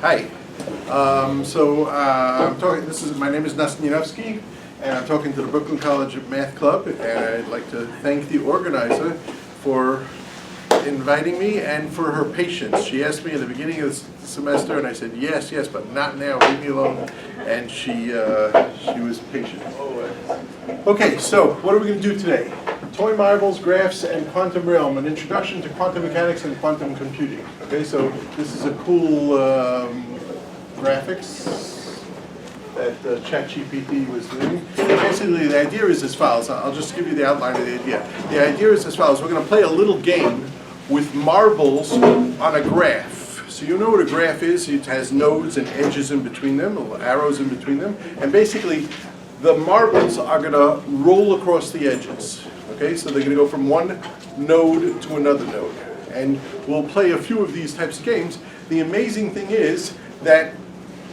Hi. I'm talking. My name is Noson Yanofsky, and I'm talking to the Brooklyn College Math Club. And I'd like to thank the organizer for inviting me and for her patience. She asked me at the beginning of the semester, and I said yes, but not now. Leave me alone. And she was patient. Okay, so what are we going to do today? Toy marbles, graphs, and quantum realm, an introduction to quantum mechanics and quantum computing. Okay, so this is a cool graphics that ChatGPT was doing. And basically, the idea is as follows. I'll just give you the outline of the idea. The idea is as follows. We're going to play a little game with marbles on a graph. So you know what a graph is. It has nodes and edges in between them, little arrows in between them. And basically, the marbles are going to roll across the edges. Okay, so they're going to go from one node to another node. And we'll play a few of these types of games. The amazing thing is that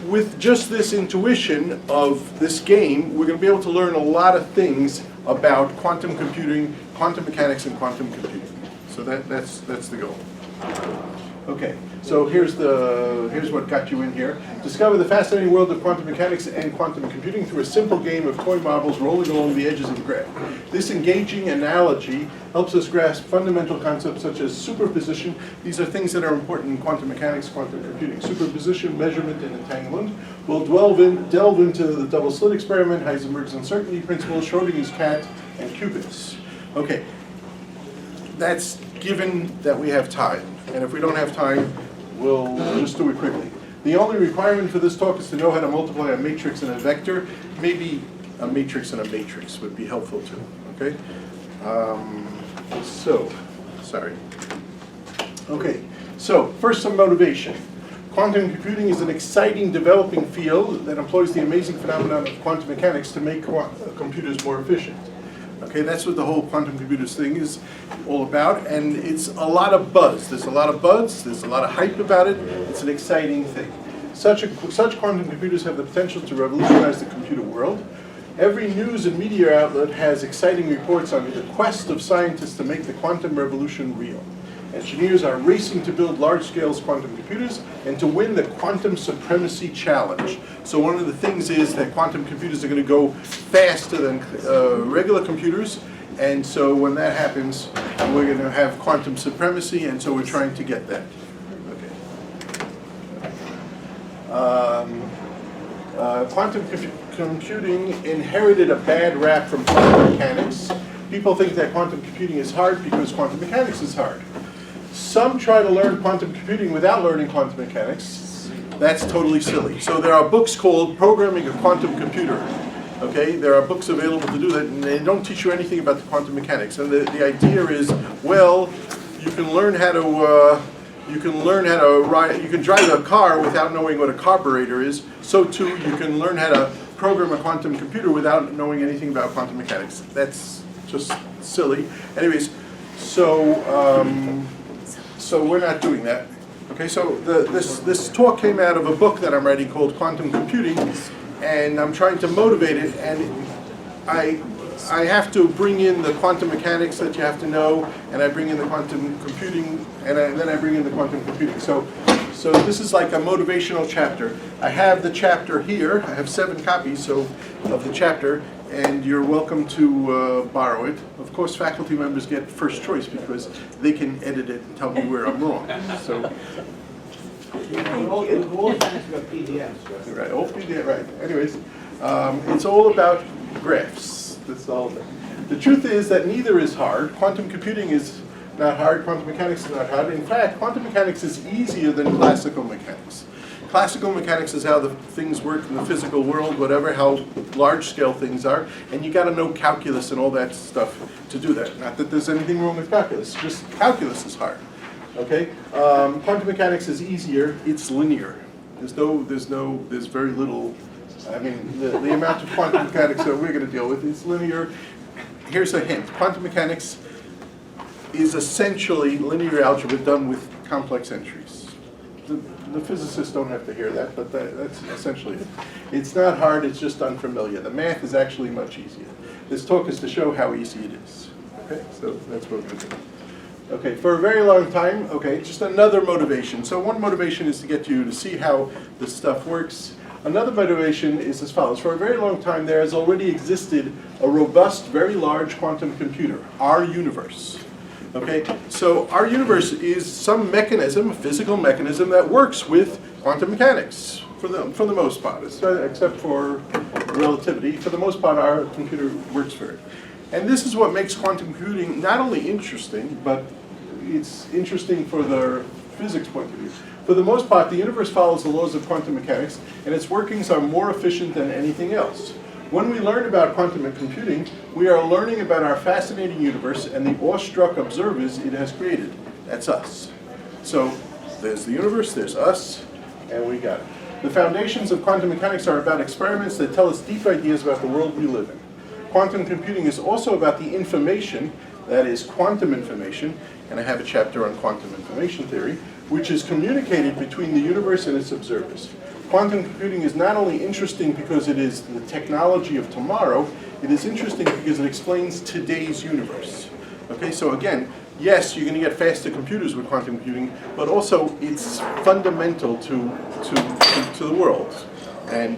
with just this intuition of this game, we're going to be able to learn a lot of things about quantum computing, quantum mechanics, and quantum computing. So that's the goal. Okay, so here's what got you in here. Discover the fascinating world of quantum mechanics and quantum computing through a simple game of toy marbles rolling along the edges of the graph. This engaging analogy helps us grasp fundamental concepts such as superposition. These are things that are important in quantum mechanics, quantum computing. Superposition, measurement, and entanglement. We'll delve into the Double-Slit Experiment, Heisenberg's Uncertainty Principle, Schrödinger's cat, and Qubits. Okay, that's given that we have time. And if we don't have time, we'll just do it quickly. The only requirement for this talk is to know how to multiply a matrix and a vector. Maybe a matrix and a matrix would be helpful too, okay? Okay, so first some motivation. Quantum computing is an exciting developing field that employs the amazing phenomenon of quantum mechanics to make computers more efficient. Okay, that's what the whole quantum computers thing is all about, and it's a lot of buzz. There's a lot of buzz, there's a lot of hype about it. It's an exciting thing. Such quantum computers have the potential to revolutionize the computer world. Every news and media outlet has exciting reports on the quest of scientists to make the quantum revolution real. Engineers are racing to build large-scale quantum computers and to win the quantum supremacy challenge. So one of the things is that quantum computers are going to go faster than regular computers, and so when that happens, we're going to have quantum supremacy, and so we're trying to get that. Okay. Quantum computing inherited a bad rap from quantum mechanics. People think that quantum computing is hard because quantum mechanics is hard. Some try to learn quantum computing without learning quantum mechanics. That's totally silly. So there are books called Programming a Quantum Computer. Okay, there are books available to do that, and they don't teach you anything about the quantum mechanics. And the idea is, well, you can learn how to ride. You can drive a car without knowing what a carburetor is. So too, you can learn how to program a quantum computer without knowing anything about quantum mechanics. That's just silly. Anyways, so we're not doing that. Okay, so this talk came out of a book that I'm writing called Quantum Computing, and I'm trying to motivate it, and I have to bring in the quantum mechanics that you have to know, and I bring in the quantum computing, and then I bring in the quantum computing. So this is like a motivational chapter. I have the chapter here. I have 7 copies of the chapter, and you're welcome to borrow it. Of course, faculty members get first choice because they can edit it and tell me where I'm wrong. So, all PDFs, right? All PDF, right? Anyways, it's all about graphs. That's all. The truth is that neither is hard. Quantum computing is not hard. Quantum mechanics is not hard. In fact, quantum mechanics is easier than classical mechanics. Classical mechanics is how the things work in the physical world, whatever, how large-scale things are, and you got to know calculus and all that stuff to do that. Not that there's anything wrong with calculus, just calculus is hard. Okay, quantum mechanics is easier. It's linear. There's very little. I mean, the amount of quantum mechanics that we're going to deal with is linear. Here's a hint: quantum mechanics is essentially linear algebra done with complex entries. The physicists don't have to hear that, but that's essentially it. It's not hard, it's just unfamiliar. The math is actually much easier. This talk is to show how easy it is. Okay, so that's what we're going to do. Okay, for a very long time, okay, just another motivation. So one motivation is to get you to see how this stuff works. Another motivation is as follows. For a very long time, there has already existed a robust, very large quantum computer, our universe. Okay, so our universe is some mechanism, a physical mechanism that works with quantum mechanics for the most part, except for relativity. For the most part, our computer works for it. And this is what makes quantum computing not only interesting, but it's interesting for the physics point of view. For the most part, the universe follows the laws of quantum mechanics, and its workings are more efficient than anything else. When we learn about quantum computing, we are learning about our fascinating universe and the awestruck observers it has created. That's us. So there's the universe, there's us, and we got it. The foundations of quantum mechanics are about experiments that tell us deep ideas about the world we live in. Quantum computing is also about the information, that is quantum information, and I have a chapter on quantum information theory, which is communicated between the universe and its observers. Quantum computing is not only interesting because it is the technology of tomorrow, it is interesting because it explains today's universe. Okay, so again, yes, you're going to get faster computers with quantum computing, but also it's fundamental to the world. And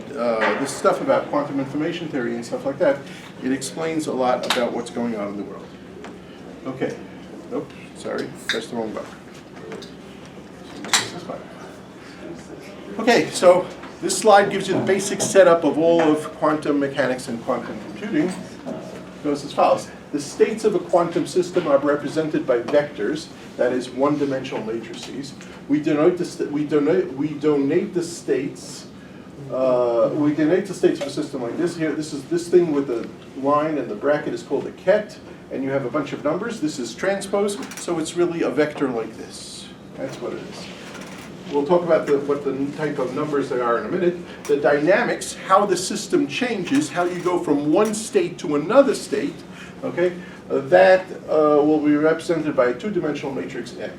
this stuff about quantum information theory and stuff like that, it explains a lot about what's going on in the world. Okay, nope, sorry, pressed the wrong button. This is fine. Okay, so this slide gives you the basic setup of all of quantum mechanics and quantum computing. It goes as follows. The states of a quantum system are represented by vectors, that is, one-dimensional matrices. We donate the states of a system like this here. This thing with the line and the bracket is called a ket, and you have a bunch of numbers. This is transpose, so it's really a vector like this. That's what it is. We'll talk about what the type of numbers they are in a minute. The dynamics, how the system changes, how you go from one state to another state, okay, that will be represented by a two-dimensional matrix M.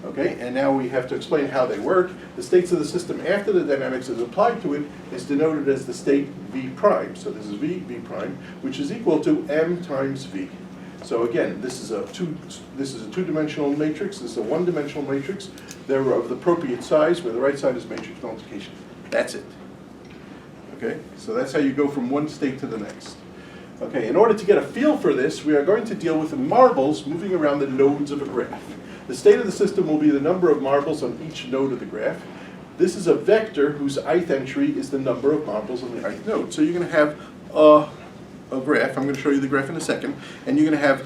Okay, and now we have to explain how they work. The states of the system after the dynamics is applied to it is denoted as the state V prime. So this is V prime, which is equal to M times V. So again, this is a two-dimensional matrix. This is a one-dimensional matrix. They're of the appropriate size, where the right side is matrix multiplication. That's it. Okay, so that's how you go from one state to the next. Okay, in order to get a feel for this, we are going to deal with the marbles moving around the nodes of a graph. The state of the system will be the number of marbles on each node of the graph. This is a vector whose ith entry is the number of marbles on the ith node. So you're going to have a graph. I'm going to show you the graph in a second. And you're going to have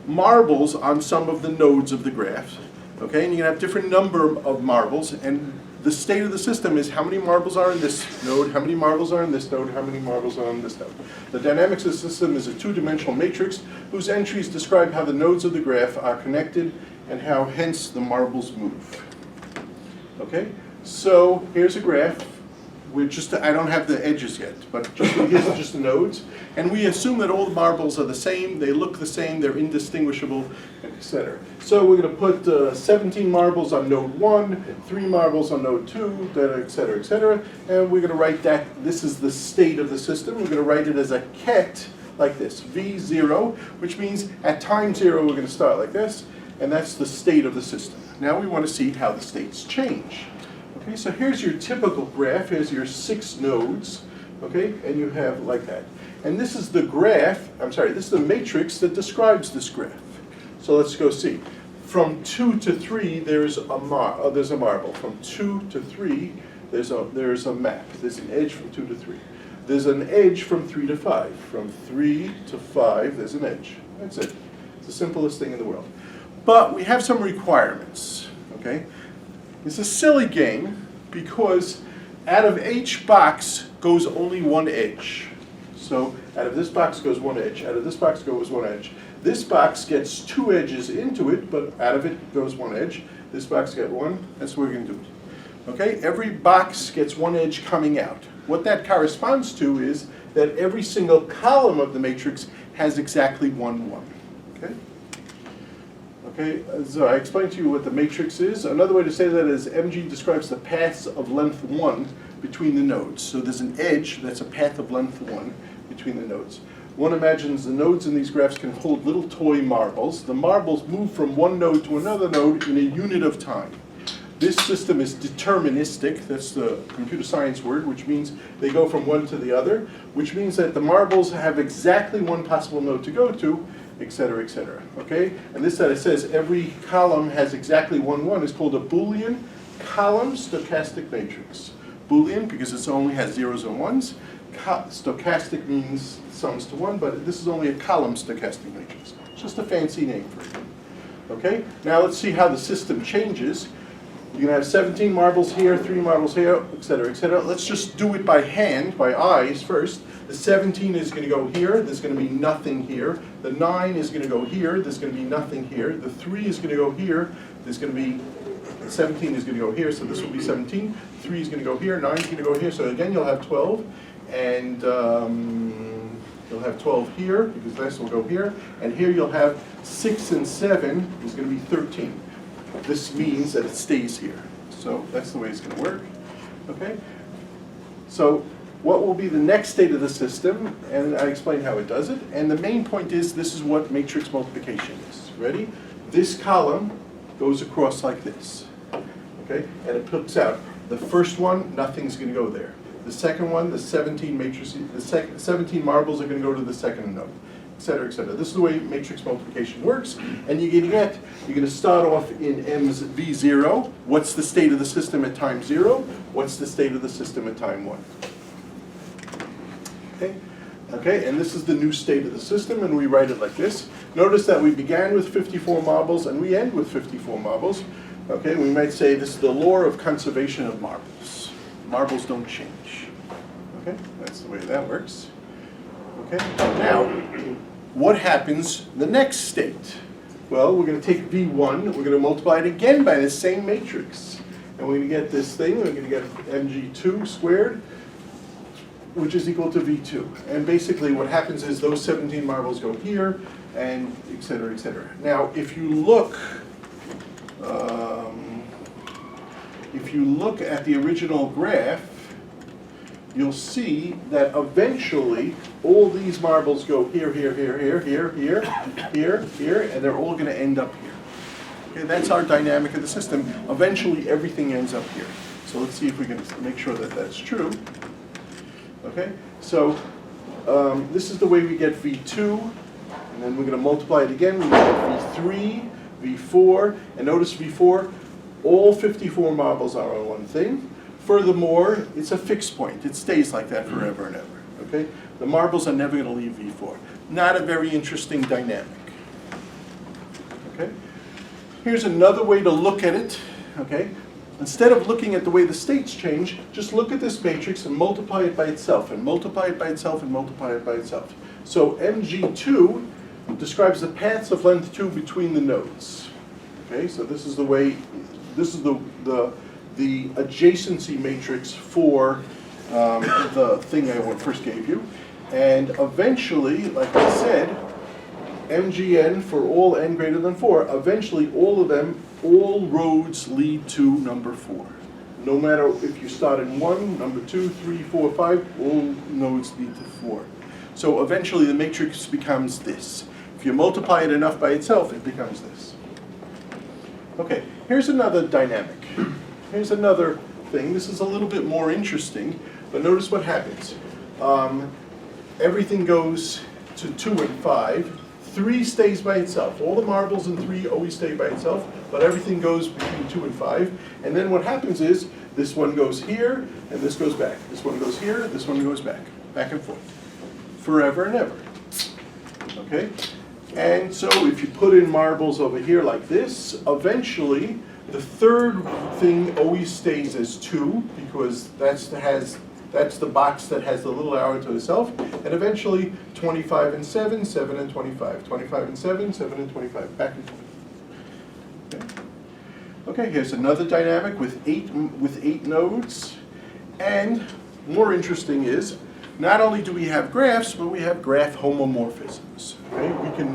marbles on some of the nodes of the graph. Okay, and you're going to have different number of marbles. And the state of the system is how many marbles are in this node, how many marbles are in this node, how many marbles are on this node. The dynamics of the system is a two-dimensional matrix whose entries describe how the nodes of the graph are connected and how hence the marbles move. Okay, so here's a graph. I don't have the edges yet, but here's just the nodes. And we assume that all the marbles are the same, they look the same, they're indistinguishable, etc. So we're going to put 17 marbles on node 1, 3 marbles on node 2, etc., etc. And we're going to write that, this is the state of the system. We're going to write it as a ket, like this, V0, which means at time 0 we're going to start like this, and that's the state of the system. Now we want to see how the states change. Okay, so here's your typical graph. Here's your 6 nodes, okay, and you have like that. And this is the graph, this is the matrix that describes this graph. So let's go see. From 2 to 3, there's a marble. From 2 to 3, there's a map. There's an edge from 2 to 3. There's an edge from 3 to 5. From 3 to 5, there's an edge. That's it. It's the simplest thing in the world. But we have some requirements, okay? It's a silly game because out of each box goes only one edge. So out of this box goes one edge, out of this box goes one edge. This box gets 2 edges into it, but out of it goes one edge. This box gets 1, that's what we're going to do. Okay, every box gets 1 edge coming out. What that corresponds to is that every single column of the matrix has exactly 1, 1. Okay? Okay, so I explained to you what the matrix is. Another way to say that is MG describes the paths of length 1 between the nodes. So there's an edge that's a path of length 1 between the nodes. one imagines the nodes in these graphs can hold little toy marbles. The marbles move from one node to another node in a unit of time. This system is deterministic, that's the computer science word, which means they go from one to the other, which means that the marbles have exactly one possible node to go to, et cetera, okay? And this that it says every column has exactly one is called a Boolean column stochastic matrix. Boolean because it only has zeros and ones. Stochastic means sums to one, but this is only a column stochastic matrix. It's just a fancy name for it. Okay? Now let's see how the system changes. You're going to have 17 marbles here, 3 marbles here, et cetera, et cetera. Let's just do it by hand, by eyes first. The 17 is going to go here. There's going to be nothing here. The 9 is going to go here. There's going to be nothing here. The 3 is going to go here. There's going to be 17 is going to go here, so this will be 17. 3 is going to go here. 9 is going to go here. So again, you'll have 12. And you'll have 12 here, because this will go here. And here you'll have 6 and 7 is going to be 13. This means that it stays here. So that's the way it's going to work. Okay? So what will be the next state of the system? And I explain how it does it. And the main point is this is what matrix multiplication is. Ready? This column goes across like this. Okay? And it puts out the first one, nothing's going to go there. The second one, the 17 matrices, the 17 marbles are going to go to the second node, et cetera, et cetera. This is the way matrix multiplication works. And you're going to start off in M's V0. What's the state of the system at time 0? What's the state of the system at time 1? Okay? Okay, and this is the new state of the system, and we write it like this. Notice that we began with 54 marbles, and we end with 54 marbles. Okay, we might say this is the law of conservation of marbles. Marbles don't change. Okay, that's the way that works. Okay, now, what happens the next state? Well, we're going to take V1, we're going to multiply it again by the same matrix. And we're going to get this thing, we're going to get mg2 squared, which is equal to V2. And basically what happens is those 17 marbles go here, and et cetera, et cetera. Now, if you look at the original graph, you'll see that eventually all these marbles go here, here, here, here, here, here, here, here, and they're all going to end up here. Okay, that's our dynamic of the system. Eventually everything ends up here. So let's see if we can make sure that that's true. Okay, so this is the way we get V2, and then we're going to multiply it again. We get V3, V4, and notice V4, all 54 marbles are on one thing. Furthermore, it's a fixed point. It stays like that forever and ever. Okay, the marbles are never going to leave V4. Not a very interesting dynamic. Okay, here's another way to look at it. Okay. Instead of looking at the way the states change, just look at this matrix and multiply it by itself, and multiply it by itself, and multiply it by itself. So mg2 describes the paths of length 2 between the nodes. Okay, so this is the way, this is the adjacency matrix for the thing I first gave you. And eventually, like I said, mgn for all n greater than 4, eventually all roads lead to number 4. No matter if you start in 1, number 2, 3, 4, 5, all nodes lead to 4. So eventually the matrix becomes this. If you multiply it enough by itself, it becomes this. Okay, here's another dynamic. Here's another thing. This is a little bit more interesting, but notice what happens. Everything goes to 2 and 5. 3 stays by itself. All the marbles in 3 always stay by itself, but everything goes between 2 and 5. And then what happens is, this one goes here, and this goes back. This one goes here, this one goes back and forth. Forever and ever. Okay? And so if you put in marbles over here like this, eventually the third thing always stays as 2, because that's the box that has the little arrow to itself, and eventually 25 and 7, 7 and 25, 25 and 7, 7 and 25, back and forth. Okay, okay, here's another dynamic with eight nodes, and more interesting is, not only do we have graphs, but we have graph homomorphisms. Okay,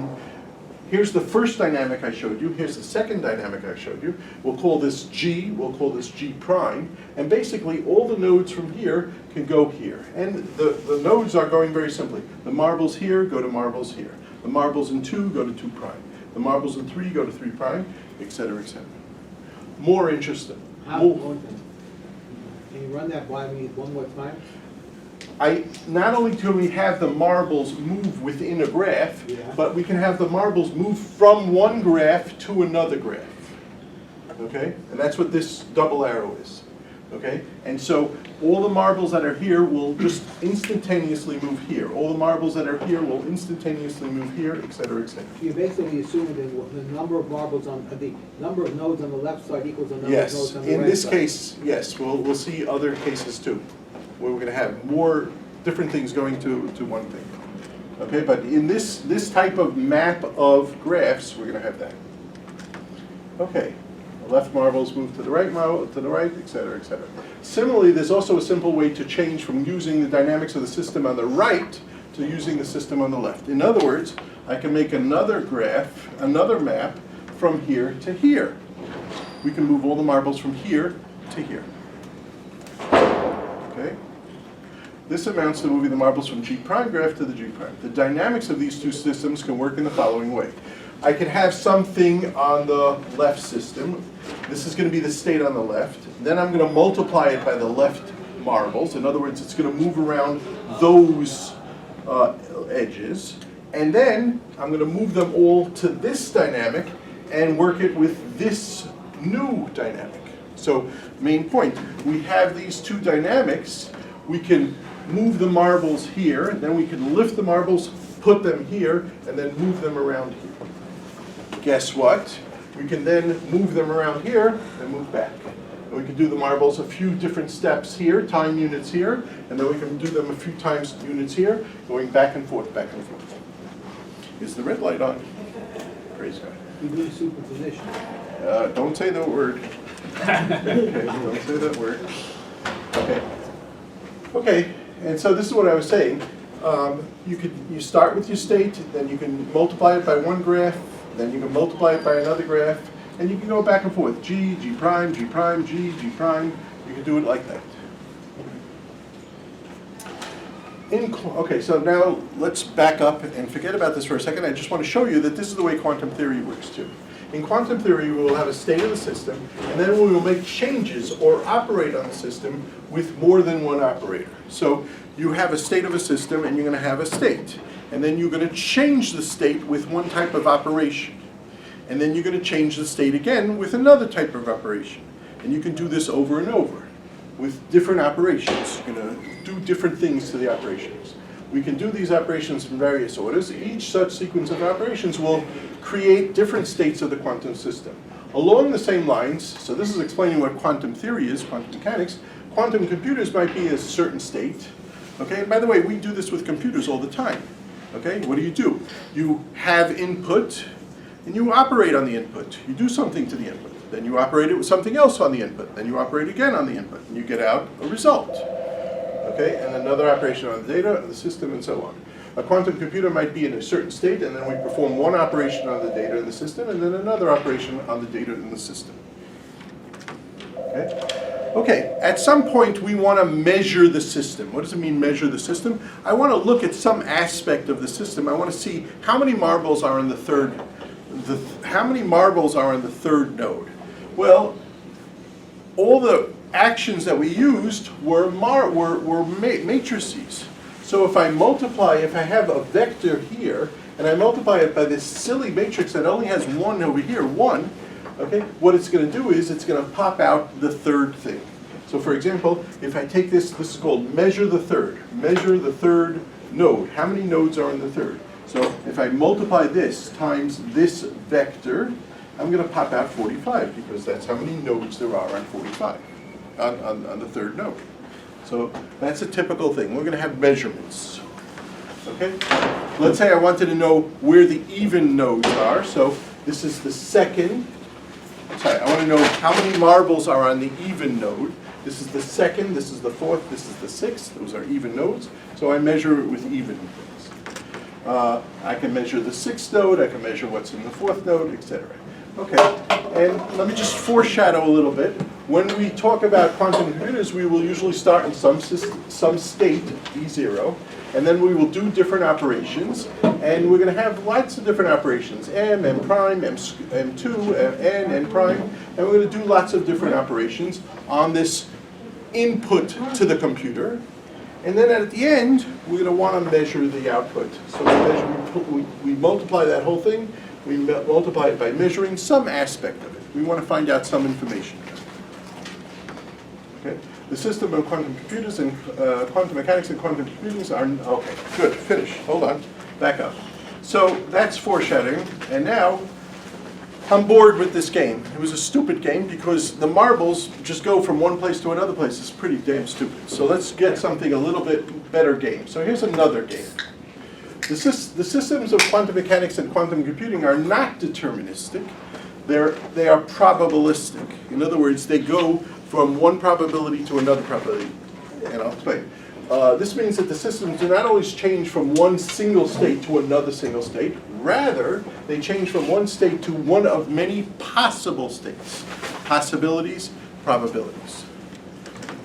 here's the first dynamic I showed you, here's the second dynamic I showed you. We'll call this G, we'll call this G prime, and basically all the nodes from here can go here. And the nodes are going very simply. The marbles here go to marbles here. The marbles in 2 go to 2 prime. The marbles in 3 go to 3 prime, et cetera, et cetera. More interesting. Can you run that by me one more time? Not only do we have the marbles move within a graph, Yeah. but we can have the marbles move from one graph to another graph. Okay? And that's what this double arrow is. Okay? And so all the marbles that are here will just instantaneously move here. All the marbles that are here will instantaneously move here, et cetera, et cetera. You're basically assuming that the number of marbles on, the number of nodes on the left side equals the number of nodes Yes, on the right side. in this case, yes, we'll see other cases too, where we're going to have more different things going to one thing. Okay, but in this type of map of graphs, we're going to have that. Okay, the left marbles move to the right marble, to the right, et cetera, et cetera. Similarly, there's also a simple way to change from using the dynamics of the system on the right to using the system on the left. In other words, I can make another graph, another map from here to here. We can move all the marbles from here to here. Okay? This amounts to moving the marbles from G prime graph to the G prime. The dynamics of these two systems can work in the following way. I can have something on the left system. This is going to be the state on the left. Then I'm going to multiply it by the left marbles. In other words, it's going to move around those edges. And then I'm going to move them all to this dynamic and work it with this new dynamic. So, main point, we have these two dynamics. We can move the marbles here, and then we can lift the marbles, put them here, and then move them around here. Guess what? We can then move them around here and move back. And we can do the marbles a few different steps here, time units here, and then we can do them a few times units here, going back and forth, back and forth. Is the red light on? Praise God. You do superposition. Don't say that word. Okay, don't say that word. Okay. Okay, and so this is what I was saying. You start with your state, then you can multiply it by one graph, then you can multiply it by another graph, and you can go back and forth. G, G prime, G prime, G, G prime. You can do it like that. Okay, so now let's back up and forget about this for a second. I just want to show you that this is the way quantum theory works too. In quantum theory, we will have a state of the system, and then we will make changes or operate on the system with more than one operator. So you have a state of a system, and you're going to have a state. And then you're going to change the state with one type of operation. And then you're going to change the state again with another type of operation. And you can do this over and over with different operations. You're going to do different things to the operations. We can do these operations in various orders. Each such sequence of operations will create different states of the quantum system. Along the same lines, so this is explaining what quantum theory is, quantum mechanics, quantum computers might be a certain state. Okay, and by the way, we do this with computers all the time. Okay, what do? You have input, and you operate on the input. You do something to the input. Then you operate it with something else on the input. Then you operate again on the input, and you get out a result. Okay, and another operation on the data, the system, and so on. A quantum computer might be in a certain state, and then we perform one operation on the data in the system, and then another operation on the data in the system. Okay? Okay, at some point we want to measure the system. What does it mean, measure the system? I want to look at some aspect of the system. I want to see how many marbles are in the third, how many marbles are in the third node. Well, all the actions that we used were matrices. So if I multiply, if I have a vector here, and I multiply it by this silly matrix that only has one over here, 1, okay, what it's going to do is it's going to pop out the third thing. So for example, if I take this is called measure the third node. How many nodes are in the third? So if I multiply this times this vector, I'm going to pop out 45, because that's how many nodes there are on 45, on the third node. So that's a typical thing. We're going to have measurements. Okay? Let's say I wanted to know where the even nodes are. So this is the second. Sorry, I want to know how many marbles are on the even node. This is the second, this is the fourth, this is the sixth. Those are even nodes. So I measure it with even nodes. I can measure the 6th node, I can measure what's in the 4th node, etc. Okay, and let me just foreshadow a little bit. When we talk about quantum computers, we will usually start in some state, E0, and then we will do different operations, and we're going to have lots of different operations, M prime, M2, N prime, and we're going to do lots of different operations on this input to the computer. And then at the end, we're going to want to measure the output. So we multiply that whole thing, we multiply it by measuring some aspect of it. We want to find out some information. Okay. The system of quantum computers and quantum mechanics and quantum computing are, okay, good, finish, hold on, back up. So that's foreshadowing, and now I'm bored with this game. It was a stupid game because the marbles just go from one place to another place. It's pretty damn stupid. So let's get something a little bit better game. So here's another game. The systems of quantum mechanics and quantum computing are not deterministic. They are probabilistic. In other words, they go from one probability to another probability. And I'll explain. This means that the systems do not always change from one single state to another single state. Rather, they change from one state to one of many possible states. Possibilities, probabilities.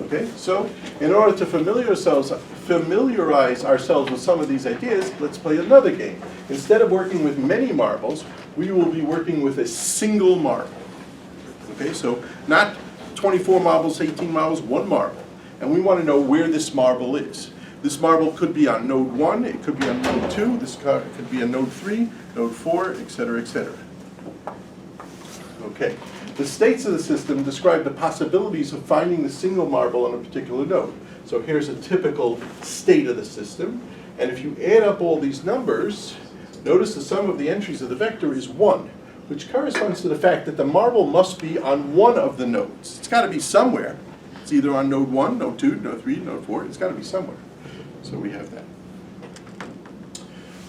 Okay, so in order to familiarize ourselves with some of these ideas, let's play another game. Instead of working with many marbles, we will be working with a single marble. Okay, so not 24 marbles, 18 marbles, one marble. And we want to know where this marble is. This marble could be on node 1, it could be on node 2, this could be on node 3, node 4, etc., etc. Okay. The states of the system describe the possibilities of finding the single marble on a particular node. So here's a typical state of the system. And if you add up all these numbers, notice the sum of the entries of the vector is 1, which corresponds to the fact that the marble must be on one of the nodes. It's got to be somewhere. It's either on node 1, node 2, node 3, node 4. It's got to be somewhere. So we have that.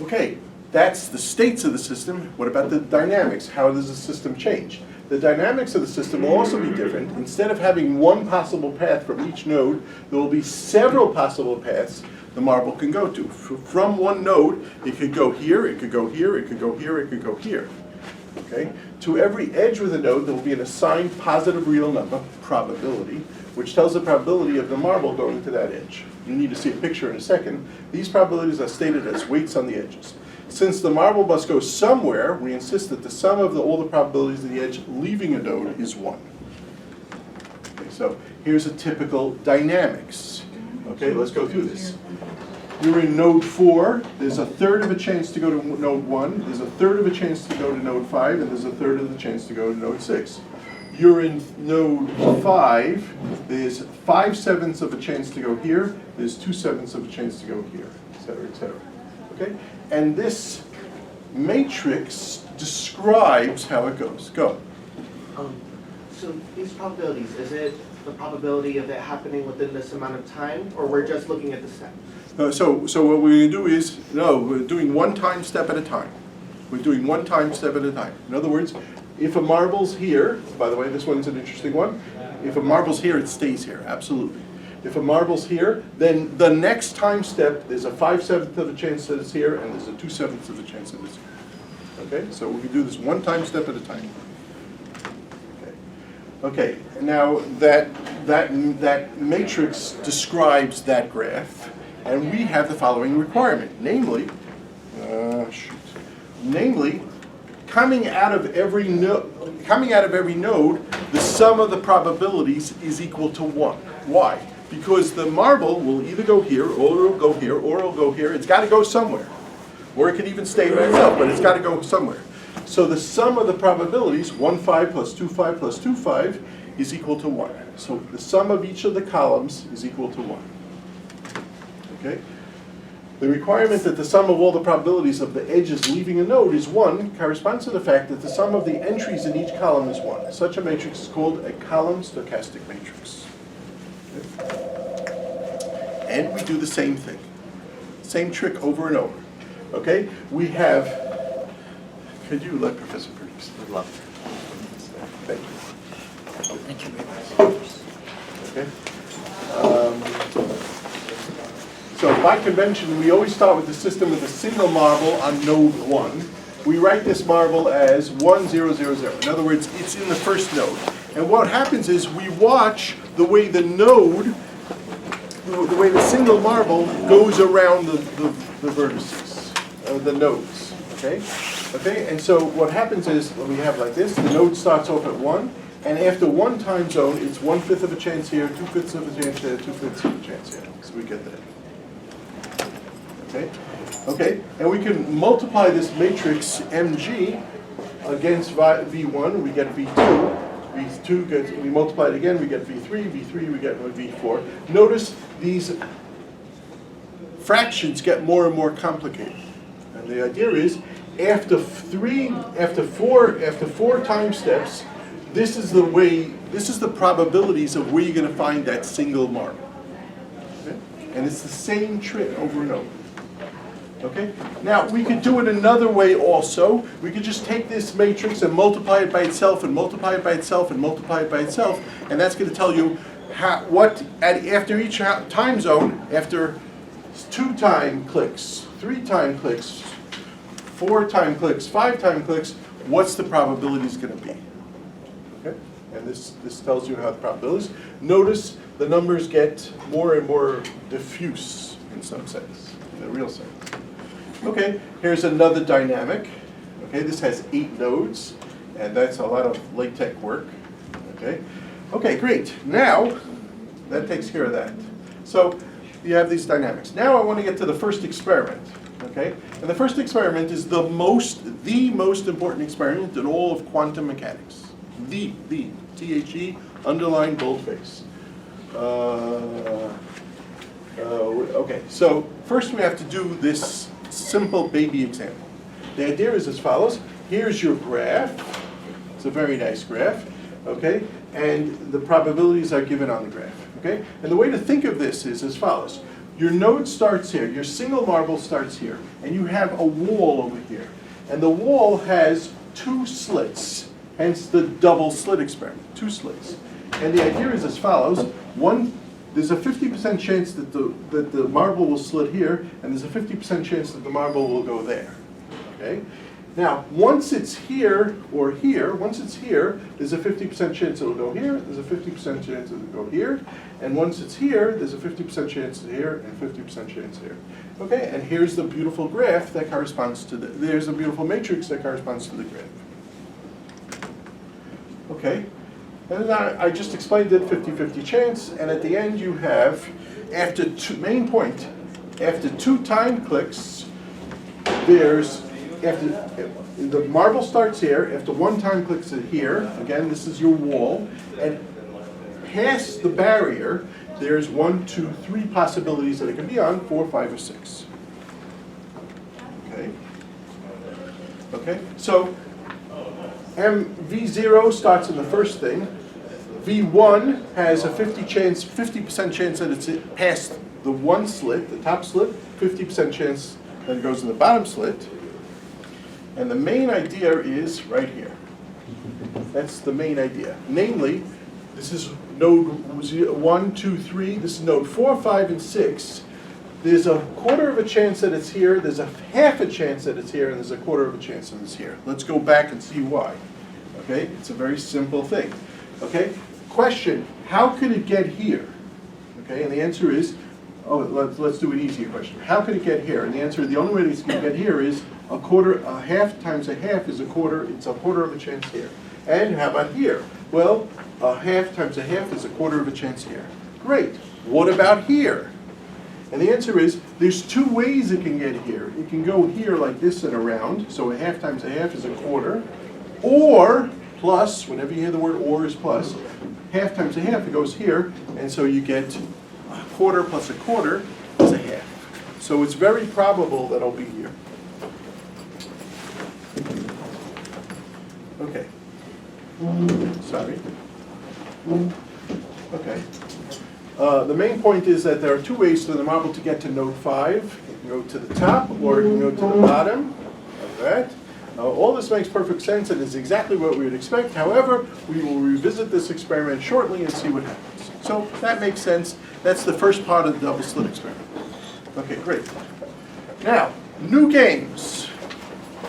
Okay, that's the states of the system. What about the dynamics? How does the system change? The dynamics of the system will also be different. Instead of having one possible path from each node, there will be several possible paths the marble can go to. From one node, it could go here, it could go here, it could go here, it could go here. Okay? To every edge with a node, there will be an assigned positive real number, probability, which tells the probability of the marble going to that edge. You need to see a picture in a second. These probabilities are stated as weights on the edges. Since the marble must go somewhere, we insist that the sum of all the probabilities of the edge leaving a node is 1. Okay, so here's a typical dynamics. Okay, let's go through this. You're in node 4, there's a third of a chance to go to node 1, there's a third of a chance to go to node 5, and there's a third of the chance to go to node 6. You're in node 5, there's 5/7 of a chance to go here, there's 2/7 of a chance to go here, etc., etc. Okay? And this matrix describes how it goes. Go. So these probabilities, is it the probability of it happening within this amount of time, or we're just looking at the steps? So what we're going to do is, no, we're doing one time step at a time. We're doing one time step at a time. In other words, if a marble's here, by the way, this one's an interesting one. If a marble's here, it stays here, absolutely. If a marble's here, then the next time step, there's a 5/7 of a chance that it's here, and there's a 2/7 of a chance that it's here. Okay, so we can do this one time step at a time. Okay, now that matrix describes that graph, and we have the following requirement, namely, coming out of every node, the sum of the probabilities is equal to 1. Why? Because the marble will either go here, or it'll go here, or it'll go here. It's got to go somewhere. Or it could even stay by itself, but it's got to go somewhere. So the sum of the probabilities, 1, 5 plus 2, 5 plus 2, 5, is equal to 1. So the sum of each of the columns is equal to 1. Okay? The requirement that the sum of all the probabilities of the edges leaving a node is 1 corresponds to the fact that the sum of the entries in each column is 1. Such a matrix is called a column stochastic matrix. Okay? And we do the same thing. Same trick over and over. Okay? We have... Could you let Professor Perkins? I'd love Thank you. Thank you very much. Okay. So by convention, we always start with the system with a single marble on node 1. We write this marble as 1, 0, 0, 0. In other words, it's in the first node. And what happens is we watch the way the node, the way the single marble goes around the vertices, the nodes, okay? Okay, and so what happens is, we have like this, the node starts off at 1, and after one time zone, it's 1/5 of a chance here, 2/5 of a chance here, 2/5 of a chance here. So we get that. Okay? Okay, and we can multiply this matrix Mg against V1, we get V2. V2 gets, we multiply it again, we get V3, V3 we get V4. Notice these fractions get more and more complicated. And the idea is, after four time steps, this is the probabilities of where you're going to find that single marble. Okay? And it's the same trick over and over. Okay? Now, we could do it another way also. We could just take this matrix and multiply it by itself, and multiply it by itself, and multiply it by itself, and that's going to tell you after each time zone, after 2 time clicks, 3 time clicks, 4 time clicks, 5 time clicks, what's the probability is going to be. Okay? And this tells you how the probabilities. Notice the numbers get more and more diffuse in some sense, in a real sense. Okay, here's another dynamic. Okay, this has 8 nodes, and that's a lot of LaTeX work. Okay, okay, great. Now, that takes care of that. So, you have these dynamics. Now I want to get to the first experiment. Okay, and the first experiment is the most important experiment in all of quantum mechanics. The T-H-E, underline boldface. Okay, so first we have to do this simple baby example. The idea is as follows. Here's your graph. It's a very nice graph, okay? And the probabilities are given on the graph, okay? And the way to think of this is as follows. Your node starts here, your single marble starts here, and you have a wall over here. And the wall has 2 slits, hence the double-slit experiment, 2 slits. And the idea is as follows. One, there's a 50% chance that the marble will slit here, and there's a 50% chance that the marble will go there. Okay? Now, once it's here or here, once it's here, there's a 50% chance it'll go here, there's a 50% chance it'll go here, and once it's here, there's a 50% chance here and 50% chance here. Okay, and here's the beautiful graph that corresponds to there's a beautiful matrix that corresponds to the graph. Okay, and I just explained it, 50-50 chance, and at the end you have, after main point, after 2 time clicks, the marble starts here, after 1 time clicks it here, again this is your wall, and past the barrier, there's 1, 2, 3 possibilities that it can be on, 4, 5, or 6. Okay? Okay, so V0 starts in the first thing. V1 has a 50% chance that it's past the 1 slit, the top slit, 50% chance that it goes in the bottom slit. And the main idea is right here. That's the main idea. Namely, this is node 1, 2, 3. This is node 4, 5, and 6. There's a 1/4 of a chance that it's here. There's a 1/2 a chance that it's here, and there's a 1/4 of a chance that it's here. Let's go back and see why. Okay, it's a very simple thing. Okay, question: how could it get here? Okay, and the answer is, let's do an easier question. How could it get here? And the answer, the only way it's going to get here is a 1/2 times a 1/2 is a 1/4. It's a 1/4 of a chance here. And how about here? Well, a 1/2 times a 1/2 is a 1/4 of a chance here. Great. What about here? And the answer is, there's 2 ways it can get here. It can go here like this and around, so a 1/2 times a 1/2 is a 1/4. Or, plus, whenever you hear the word or is plus, 1/2 times a 1/2, it goes here, and so you get a 1/4 plus a 1/4 is a 1/2. So it's very probable that it'll be here. Okay. Sorry. Okay. The main point is that there are 2 ways for the marble to get to node 5. It can go to the top or it can go to the bottom of that. All this makes perfect sense and is exactly what we would expect. However, we will revisit this experiment shortly and see what happens. So that makes sense. That's the first part of the double-slit experiment. Okay, great. Now, new games.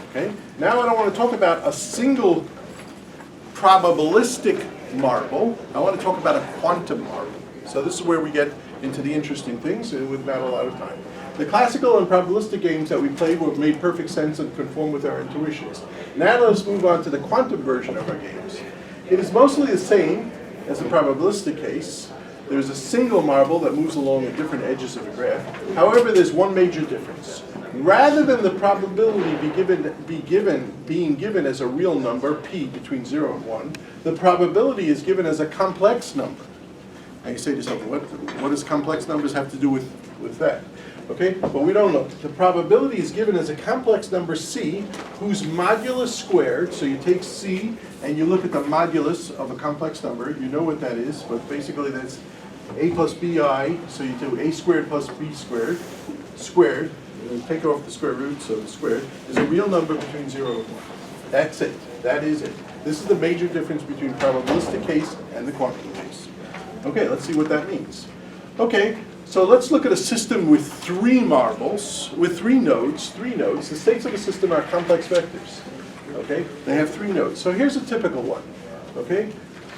Okay, now I don't want to talk about a single probabilistic marble. I want to talk about a quantum marble. So this is where we get into the interesting things with not a lot of time. The classical and probabilistic games that we played were made perfect sense and conform with our intuitions. Now let's move on to the quantum version of our games. It is mostly the same as the probabilistic case. There's a single marble that moves along at different edges of the graph. However, there's one major difference. Rather than the probability being given as a real number, p, between 0 and 1, the probability is given as a complex number. And you say to yourself, what does complex numbers have to do with that? Okay, well, we don't know. The probability is given as a complex number c, whose modulus squared, so you take c and you look at the modulus of a complex number, you know what that is, but basically that's a plus bi, so you do a squared plus b squared, and you take off the square root, so the squared is a real number between 0 and 1. That's it. That is it. This is the major difference between probabilistic case and the quantum case. Okay, let's see what that means. Okay, so let's look at a system with 3 marbles, with 3 nodes. The states of a system are complex vectors. Okay, they have 3 nodes. So here's a typical one. Okay,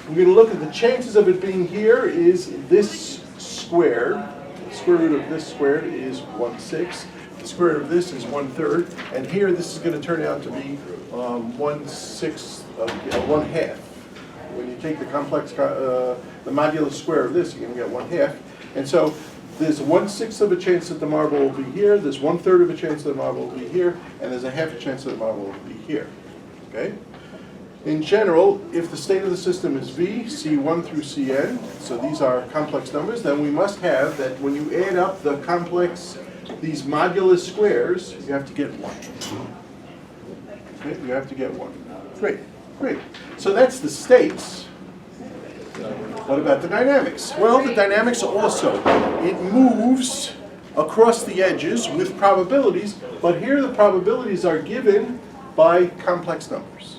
we're going to look at the chances of it being here is this squared. The square root of this squared is 1/6. The square root of this is 1/3. And here this is going to turn out to be 1/6 of 1/2. When you take the complex, the modulus square of this, you're going to get 1/2. And so there's 1/6 of a chance that the marble will be here, there's 1/3 of a chance that the marble will be here, and there's a 1/2 a chance that the marble will be here. Okay? In general, if the state of the system is V, C1 through Cn, so these are complex numbers, then we must have that when you add up the complex, these modulus squares, you have to get 1. Okay? You have to get 1. Great, great. So that's the states. What about the dynamics? Well, the dynamics also, it moves across the edges with probabilities, but here the probabilities are given by complex numbers.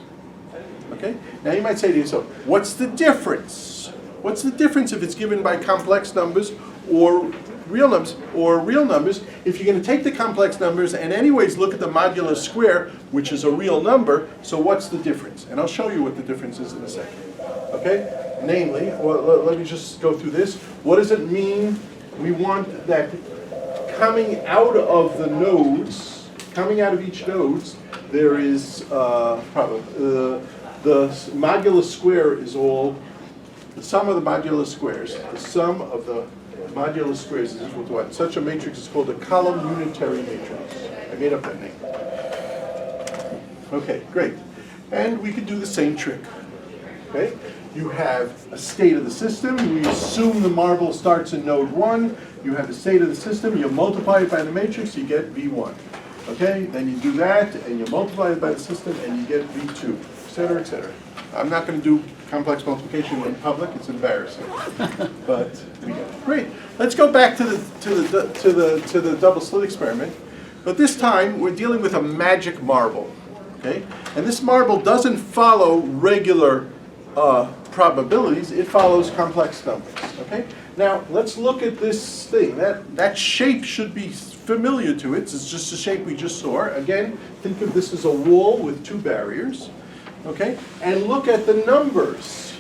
Okay? Now you might say to yourself, what's the difference? What's the difference if it's given by complex numbers or real numbers? If you're going to take the complex numbers and anyways look at the modulus square, which is a real number, so what's the difference? And I'll show you what the difference is in a second. Okay? Namely, well, let me just go through this. What does it mean? We want that coming out of the nodes, coming out of each nodes, there is the modulus square is all, the sum of the modulus squares. The sum of the modulus squares is equal to what? Such a matrix is called a column unitary matrix. I made up that name. Okay, great. And we could do the same trick. Okay? You have a state of the system. We assume the marble starts in node 1. You have the state of the system. You multiply it by the matrix, you get V1. Okay? Then you do that, and you multiply it by the system, and you get V2, etc., etc. I'm not going to do complex multiplication in public. It's embarrassing. But we get it. Great. Let's go back to the double-slit experiment. But this time, we're dealing with a magic marble. Okay? And this marble doesn't follow regular probabilities, it follows complex numbers. Okay? Now, let's look at this thing. That shape should be familiar to it. It's just a shape we just saw. Again, think of this as a wall with 2 barriers. Okay? And look at the numbers.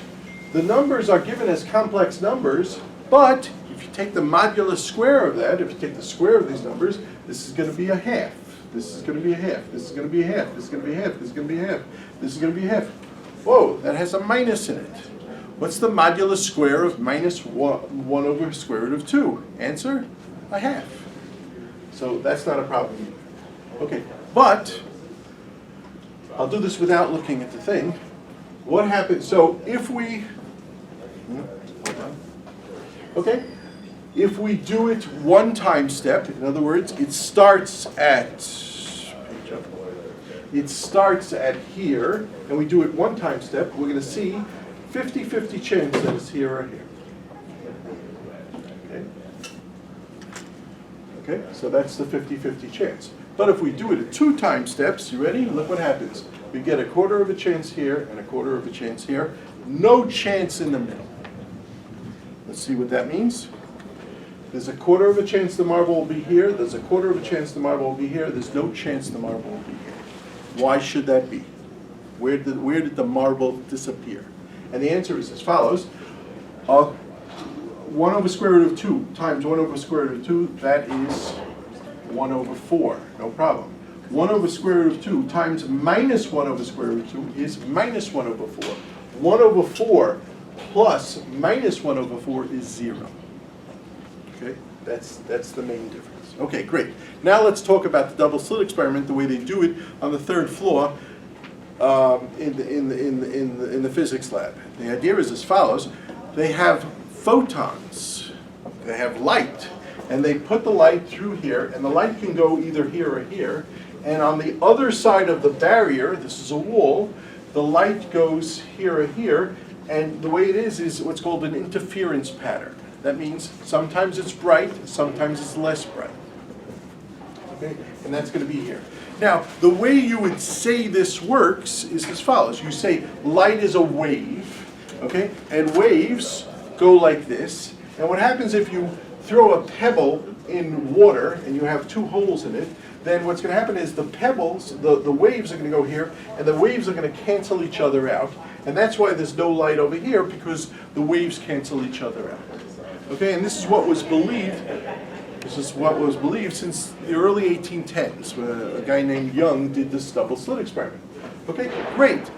The numbers are given as complex numbers, but if you take the modulus square of that, if you take the square of these numbers, this is going to be a 1/2. This is going to be a 1/2. This is going to be a 1/2. This is going to be a 1/2. This is going to be a 1/2. This is going to be a 1/2. Whoa, that has a minus in it. What's the modulus square of minus 1 over square root of 2? Answer, a 1/2. So that's not a problem. Okay, but I'll do this without looking at the thing. What happens, so if we, okay, if we do it one time step, in other words, it starts at here, and we do it one time step, we're going to see 50-50 chance that it's here or here. Okay? Okay, so that's the 50-50 chance. But if we do it at 2 time steps, you ready? Look what happens. We get a 1/4 of a chance here and a 1/4 of a chance here. No chance in the middle. Let's see what that means. There's a quarter of a chance the marble will be here. There's a quarter of a chance the marble will be here. There's no chance the marble will be here. Why should that be? Where did the marble disappear? And the answer is as follows. 1 over square root of 2 times 1 over square root of 2, that is 1 over 4. No problem. 1 over square root of 2 times minus 1 over square root of 2 is minus 1 over 4. 1 over 4 plus minus 1 over 4 is 0. Okay, that's the main difference. Okay, great. Now let's talk about the double-slit experiment, the way they do it on the 3rd floor in the physics lab. The idea is as follows. They have photons. They have light. And they put the light through here, and the light can go either here or here. And on the other side of the barrier, this is a wall, the light goes here or here, and the way it is what's called an interference pattern. That means sometimes it's bright, sometimes it's less bright. Okay? And that's going to be here. Now, the way you would say this works is as follows. You say light is a wave, okay? And waves go like this. And what happens if you throw a pebble in water and you have 2 holes in it, then what's going to happen is the pebbles, the waves are going to go here, and the waves are going to cancel each other out. And that's why there's no light over here, because the waves cancel each other out. Okay, and this is what was believed. This is what was believed since the early 1810s, where a guy named Young did this double-slit experiment. Okay, great.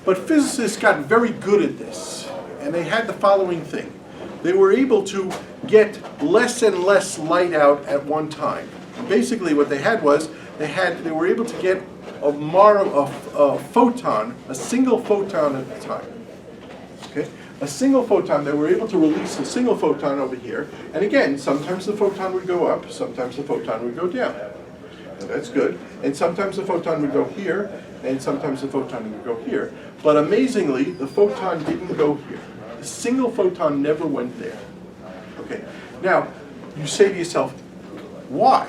But physicists got very good at this, and they had the following thing. They were able to get less and less light out at one time. And basically what they had was, they were able to get a photon, a single photon at a time. Okay? A single photon, they were able to release a single photon over here. And again, sometimes the photon would go up, sometimes the photon would go down. Now that's good. And sometimes the photon would go here, and sometimes the photon would go here. But amazingly, the photon didn't go here. The single photon never went there. Okay. Now, you say to yourself, why?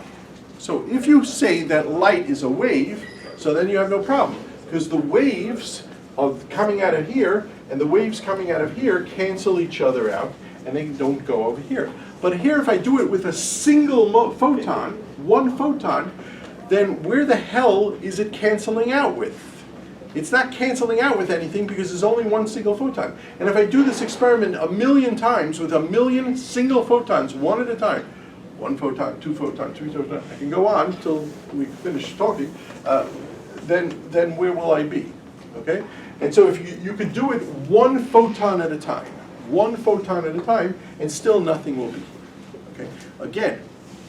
So if you say that light is a wave, so then you have no problem. Because the waves of coming out of here and the waves coming out of here cancel each other out, and they don't go over here. But here, if I do it with a single photon, one photon, then where the hell is it canceling out with? It's not canceling out with anything because there's only one single photon. And if I do this experiment 1,000,000 times with 1,000,000 single photons, one at a time, 1 photon, 2 photons, 3 photons, I can go on until we finish talking, then where will I be? Okay? And so if you could do it 1 photon at a time, 1 photon at a time, and still nothing will be. Okay? Again,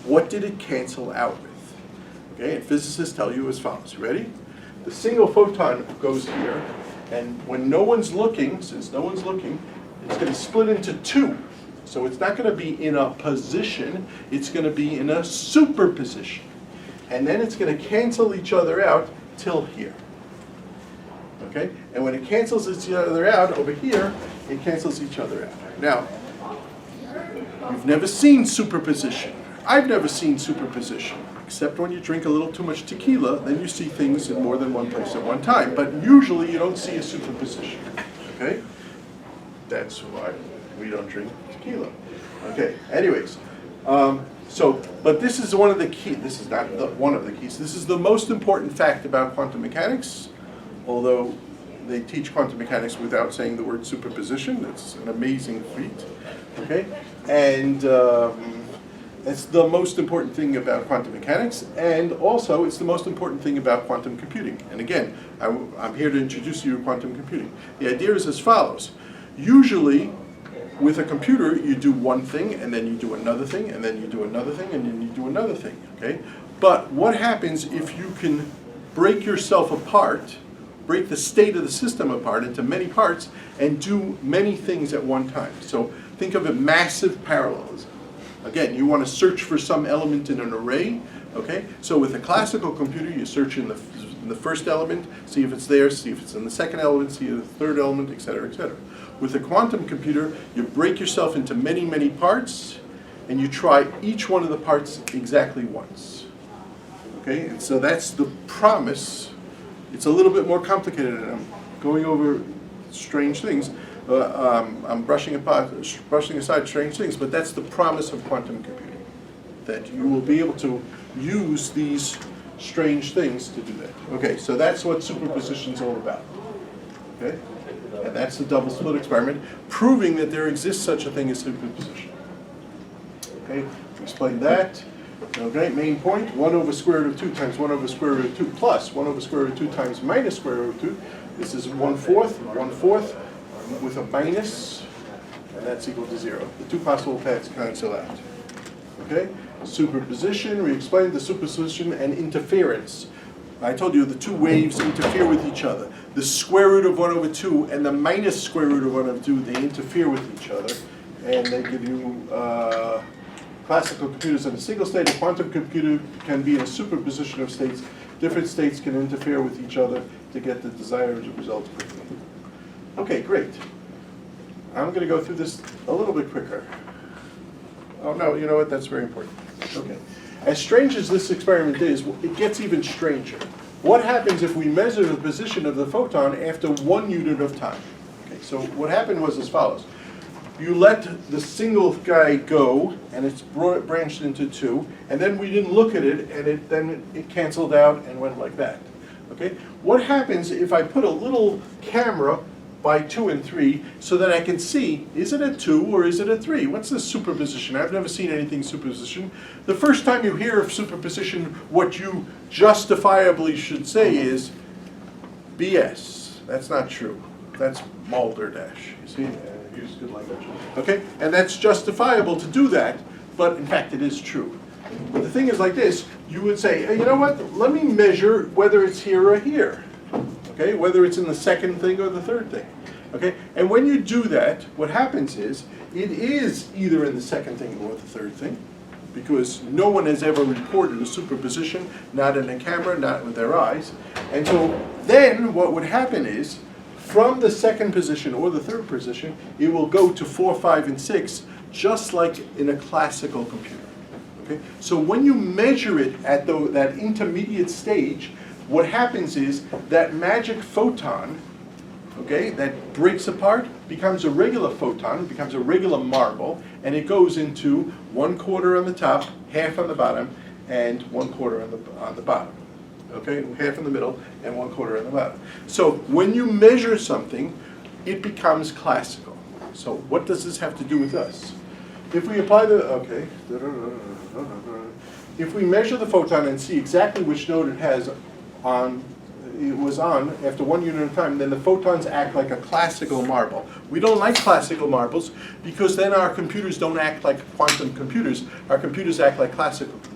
what did it cancel out with? Okay, and physicists tell you as follows. You ready? The single photon goes here, and when no one's looking, since no one's looking, it's going to split into 2. So it's not going to be in a position, it's going to be in a superposition. And then it's going to cancel each other out till here. Okay? And when it cancels each other out over here, it cancels each other out. Now, you've never seen superposition. I've never seen superposition. Except when you drink a little too much tequila, then you see things in more than one place at one time. But usually you don't see a superposition. Okay? That's why we don't drink tequila. Okay, anyways. But this is one of the keys. This is not one of the keys. This is the most important fact about quantum mechanics, although they teach quantum mechanics without saying the word superposition. That's an amazing feat. Okay? And it's the most important thing about quantum mechanics, and also it's the most important thing about quantum computing. And again, I'm here to introduce you to quantum computing. The idea is as follows. Usually, with a computer, you do one thing, and then you do another thing, and then you do another thing, and then you do another thing, okay? But what happens if you can break yourself apart, break the state of the system apart into many parts, and do many things at one time? So think of it massive parallelism. Again, you want to search for some element in an array, okay? So with a classical computer, you search in the first element, see if it's there, see if it's in the second element, see the third element, et cetera, et cetera. With a quantum computer, you break yourself into many, many parts, and you try each one of the parts exactly once. Okay, and so that's the promise. It's a little bit more complicated, and I'm going over strange things, I'm brushing aside strange things, but that's the promise of quantum computing, that you will be able to use these strange things to do that. Okay, so that's what superposition is all about. Okay, and that's the double-slit experiment, proving that there exists such a thing as superposition. Okay, explain that. Okay, main point, 1 over square root of 2 times 1 over square root of 2 plus 1 over square root of 2 times minus square root of 2. This is 1/4 with a minus, and that's equal to 0. The two possible paths cancel out. Okay, superposition, we explained the superposition and interference. I told you the two waves interfere with each other. The square root of 1 over 2 and the minus square root of 1 over 2, they interfere with each other, and they give you classical computers in a single state. A quantum computer can be in a superposition of states. Different states can interfere with each other to get the desired result quickly. Okay, great. I'm going to go through this a little bit quicker. Oh no, you know what? That's very important. Okay. As strange as this experiment is, it gets even stranger. What happens if we measure the position of the photon after 1 unit of time? Okay, so what happened was as follows. You let the single guy go, and it's branched into 2, and then we didn't look at it, and then it canceled out and went like that. Okay? What happens if I put a little camera by 2 and 3 so that I can see, is it a 2 or is it a 3? What's this superposition? I've never seen anything superposition. The first time you hear of superposition, what you justifiably should say is BS. That's not true. That's balderdash. You see? Use good language. Okay? And that's justifiable to do that, but in fact it is true. But the thing is like this, you would say, hey, you know what, let me measure whether it's here or here. Okay? Whether it's in the second thing or the third thing. Okay? And when you do that, what happens is, it is either in the second thing or the third thing, because no one has ever reported a superposition, not in a camera, not with their eyes. And so then what would happen is, from the second position or the third position, it will go to 4, 5, and 6, just like in a classical computer. Okay? So when you measure it at that intermediate stage, what happens is that magic photon, okay, that breaks apart, becomes a regular photon, becomes a regular marble, and it goes into 1/4 on the top, half on the bottom, and 1/4 on the bottom. Okay, half in the middle and 1/4 in the bottom. So when you measure something, it becomes classical. So what does this have to do with us? If we apply if we measure the photon and see exactly which node it was on after 1 unit of time, then the photons act like a classical marble. We don't like classical marbles because then our computers don't act like quantum computers. Our computers act like classical computers.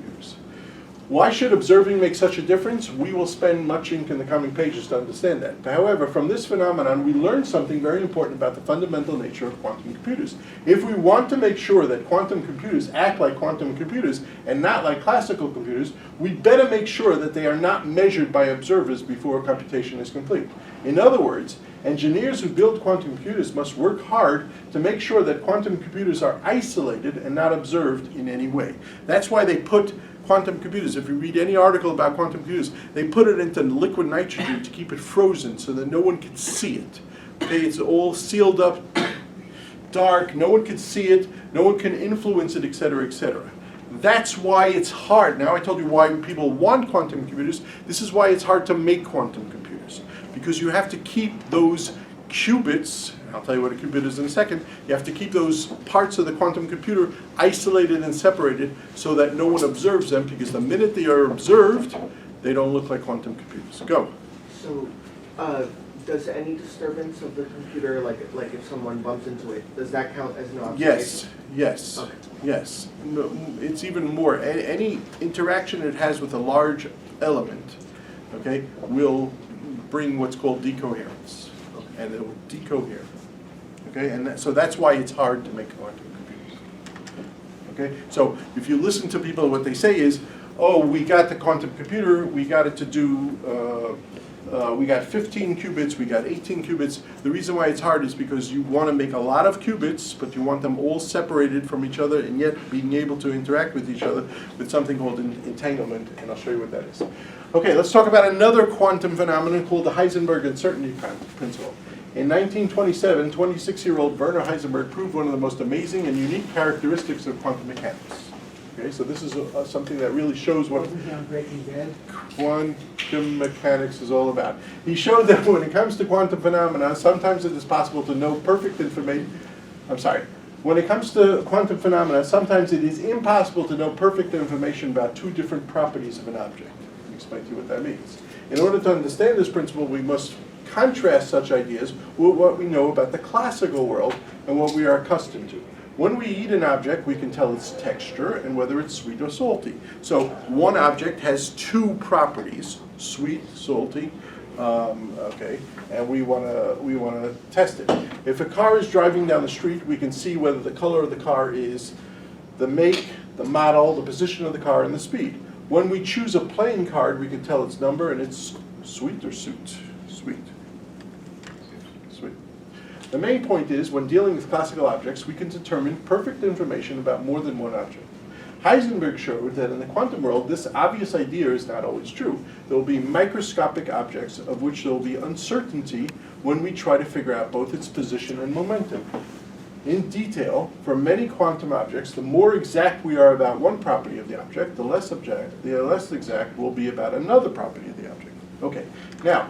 Why should observing make such a difference? We will spend much ink in the coming pages to understand that. However, from this phenomenon, we learn something very important about the fundamental nature of quantum computers. If we want to make sure that quantum computers act like quantum computers and not like classical computers, we better make sure that they are not measured by observers before a computation is complete. In other words, engineers who build quantum computers must work hard to make sure that quantum computers are isolated and not observed in any way. That's why they put quantum computers, if you read any article about quantum computers, they put it into liquid nitrogen to keep it frozen so that no one can see it. Okay, it's all sealed up, dark, no one can see it, no one can influence it, etc., etc. That's why it's hard. Now I told you why people want quantum computers. This is why it's hard to make quantum computers. Because you have to keep those qubits, I'll tell you what a qubit is in a second, you have to keep those parts of the quantum computer isolated and separated so that no one observes them, because the minute they are observed, they don't look like quantum computers. Go. So, does any disturbance of the computer, like if someone bumps into it, does that count as an observation? Yes. Okay. Yes. No, it's even more. Any interaction it has with a large element, okay, will bring what's called decoherence, and it will decohere. Okay, and so that's why it's hard to make quantum computers. Okay, so if you listen to people, what they say is, oh, we got the quantum computer, we got it to do, we got 15 qubits, we got 18 qubits. The reason why it's hard is because you want to make a lot of qubits, but you want them all separated from each other and yet being able to interact with each other with something called entanglement, and I'll show you what that is. Okay, let's talk about another quantum phenomenon called the Heisenberg Uncertainty Principle. In 1927, 26-year-old Werner Heisenberg proved one of the most amazing and unique characteristics of quantum mechanics. Okay, so this is something that really shows what Wasn't he on Breaking Bad? quantum mechanics is all about. He showed that when it comes to quantum phenomena, sometimes it is possible to know perfect information. When it comes to quantum phenomena, sometimes it is impossible to know perfect information about two different properties of an object. Let me explain to you what that means. In order to understand this principle, we must contrast such ideas with what we know about the classical world and what we are accustomed to. When we eat an object, we can tell its texture and whether it's sweet or salty. So one object has two properties, sweet, salty, okay, and we want to test it. If a car is driving down the street, we can see whether the color of the car is the make, the model, the position of the car, and the speed. When we choose a playing card, we can tell its number and it's sweet or suit. Sweet. Sweet. The main point is, when dealing with classical objects, we can determine perfect information about more than one object. Heisenberg showed that in the quantum world, this obvious idea is not always true. There will be microscopic objects of which there will be uncertainty when we try to figure out both its position and momentum. In detail, for many quantum objects, the more exact we are about one property of the object, the less exact we'll be about another property of the object. Okay, now,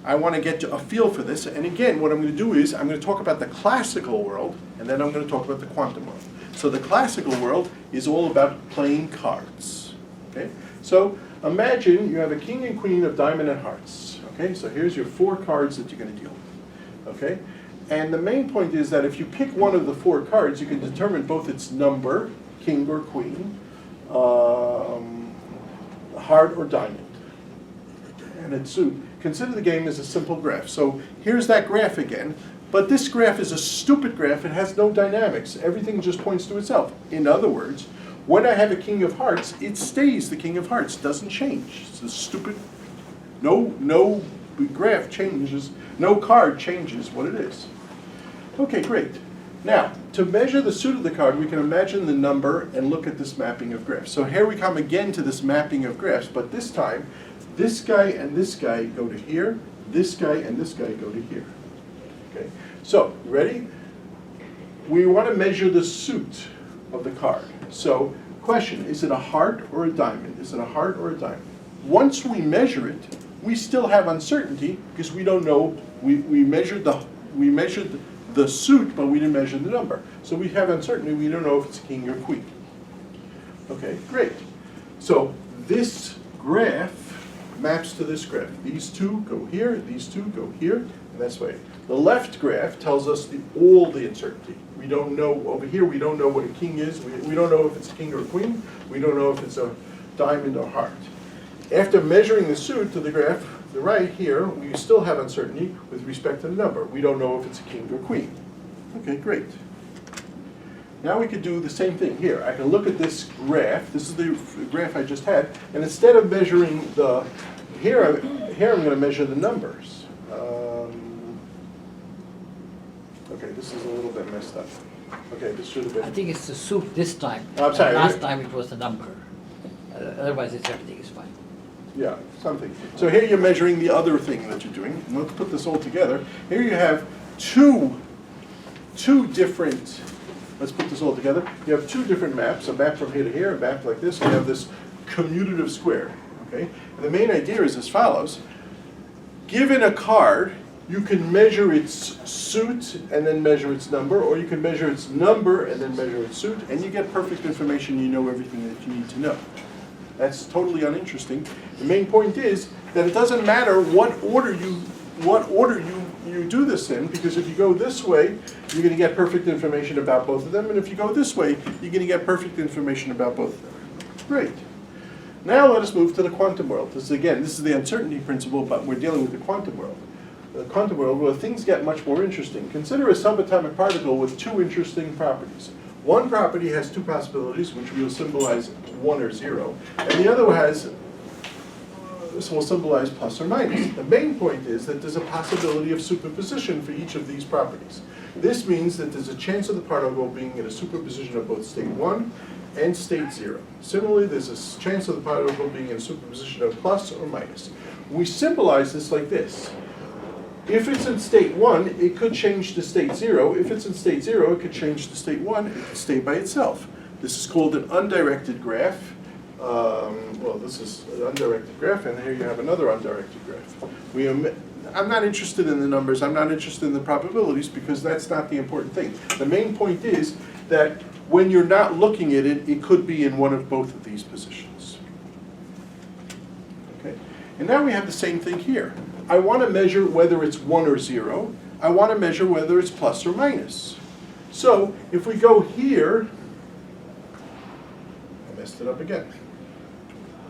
I want to get a feel for this, and again, what I'm going to do is, I'm going to talk about the classical world, and then I'm going to talk about the quantum world. So the classical world is all about playing cards. Okay? So imagine you have a king and queen of diamond and hearts. Okay? So here's your 4 cards that you're going to deal with. Okay? And the main point is that if you pick one of the 4 cards, you can determine both its number, king or queen, heart or diamond, and its suit. Consider the game as a simple graph. So here's that graph again. But this graph is a stupid graph. It has no dynamics. Everything just points to itself. In other words, when I have a king of hearts, it stays the king of hearts. It doesn't change. It's a stupid, no graph changes, no card changes what it is. Okay, great. Now, to measure the suit of the card, we can imagine the number and look at this mapping of graphs. So here we come again to this mapping of graphs, but this time, this guy and this guy go to here, this guy and this guy go to here. Okay. So, ready? We want to measure the suit of the card. So, question, is it a heart or a diamond? Is it a heart or a diamond? Once we measure it, we still have uncertainty because we don't know, we measured the suit, but we didn't measure the number. So we have uncertainty, we don't know if it's king or queen. Okay, great. So this graph maps to this graph. These two go here, these two go here, and that's why. The left graph tells us all the uncertainty. We don't know, over here we don't know what a king is, we don't know if it's a king or a queen, we don't know if it's a diamond or heart. After measuring the suit to the graph, the right here, we still have uncertainty with respect to the number. We don't know if it's a king or queen. Okay, great. Now we could do the same thing here. I can look at this graph, this is the graph I just had, and instead of measuring the, here I'm going to measure the numbers. Okay, this is a little bit messed up. Okay, this should have been. I think it's the suit this time. Oh, I'm sorry. Last time it was the number. Otherwise, everything is fine. Yeah, something. So here you're measuring the other thing that you're doing. Let's put this all together. Here you have two different, let's put this all together. You have 2 different maps, a map from here to here, a map like this. You have this commutative square. Okay? And the main idea is as follows. Given a card, you can measure its suit and then measure its number, or you can measure its number and then measure its suit, and you get perfect information. You know everything that you need to know. That's totally uninteresting. The main point is that it doesn't matter what order you do this in, because if you go this way, you're going to get perfect information about both of them, and if you go this way, you're going to get perfect information about both of them. Great. Now let us move to the quantum world. This is the uncertainty principle, but we're dealing with the quantum world. The quantum world, where things get much more interesting. Consider a subatomic particle with 2 interesting properties. One property has 2 possibilities, which we'll symbolize 1 or 0, and the other will symbolize plus or minus. The main point is that there's a possibility of superposition for each of these properties. This means that there's a chance of the particle being in a superposition of both state 1 and state 0. Similarly, there's a chance of the particle being in a superposition of plus or minus. We symbolize this like this. if it's in state 1, it could change to state 0. If it's in state 0, it could change to state 1. It could stay by itself. This is called an undirected graph. Well, this is an undirected graph, and here you have another undirected graph. I'm not interested in the numbers. I'm not interested in the probabilities because that's not the important thing. The main point is that when you're not looking at it, it could be in one of both of these positions. Okay? And now we have the same thing here. I want to measure whether it's 1 or 0. I want to measure whether it's plus or minus. So if we go here, I messed it up again.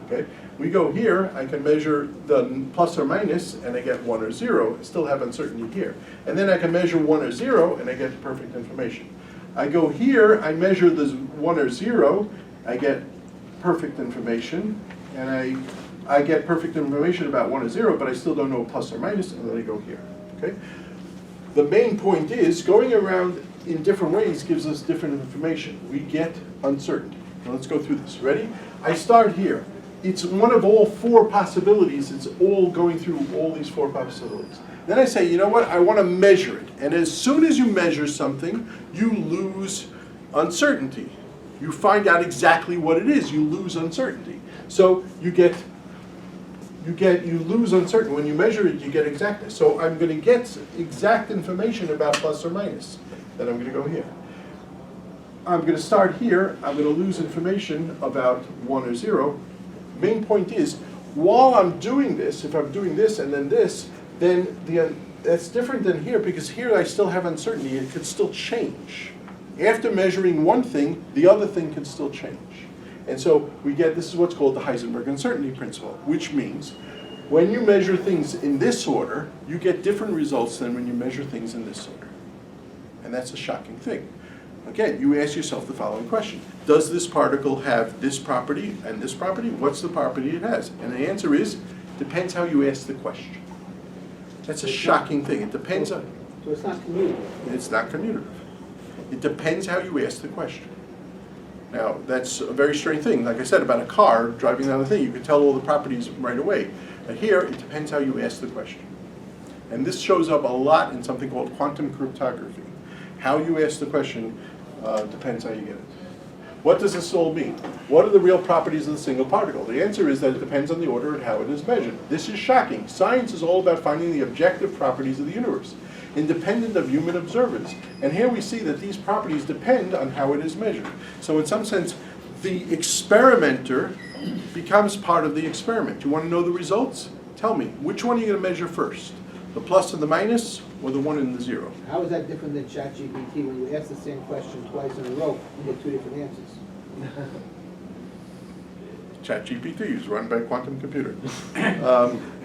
Okay, we go here, I can measure the plus or minus, and I get 1 or 0. I still have uncertainty here. And then I can measure 1 or 0, and I get perfect information. I go here, I measure the 1 or 0, I get perfect information, and I get perfect information about 1 or 0, but I still don't know plus or minus, and then I go here. Okay? The main point is, going around in different ways gives us different information. We get uncertainty. Now let's go through this. Ready? I start here. It's one of all 4 possibilities. It's all going through all these 4 possibilities. Then I say, you know what? I want to measure it. And as soon as you measure something, you lose uncertainty. You find out exactly what it is. You lose uncertainty. So you lose uncertainty. When you measure it, you get exactness. So I'm going to get exact information about plus or minus. Then I'm going to go here. I'm going to start here. I'm going to lose information about 1 or 0. Main point is, while I'm doing this, if I'm doing this and then this, then that's different than here, because here I still have uncertainty. It could still change. After measuring one thing, the other thing can still change. And so we get, this is what's called the Heisenberg Uncertainty Principle, which means when you measure things in this order, you get different results than when you measure things in this order. And that's a shocking thing. Again, you ask yourself the following question. Does this particle have this property and this property? What's the property it has? And the answer is, depends how you ask the question. That's a shocking thing. It depends on... So it's not commutative? It's not commutative. It depends how you ask the question. Now, that's a very strange thing. Like I said about a car driving down the thing, you can tell all the properties right away. But here, it depends how you ask the question. And this shows up a lot in something called quantum cryptography. How you ask the question depends how you get it. What does this all mean? What are the real properties of the single particle? The answer is that it depends on the order and how it is measured. This is shocking. Science is all about finding the objective properties of the universe, independent of human observers. And here we see that these properties depend on how it is measured. So in some sense, the experimenter becomes part of the experiment. You want to know the results? Tell me, which one are you going to measure first? The plus and the minus, or the 1 and the 0? How is that different than ChatGPT? When you ask the same question twice in a row, you get 2 different answers. ChatGPT is run by a quantum computer.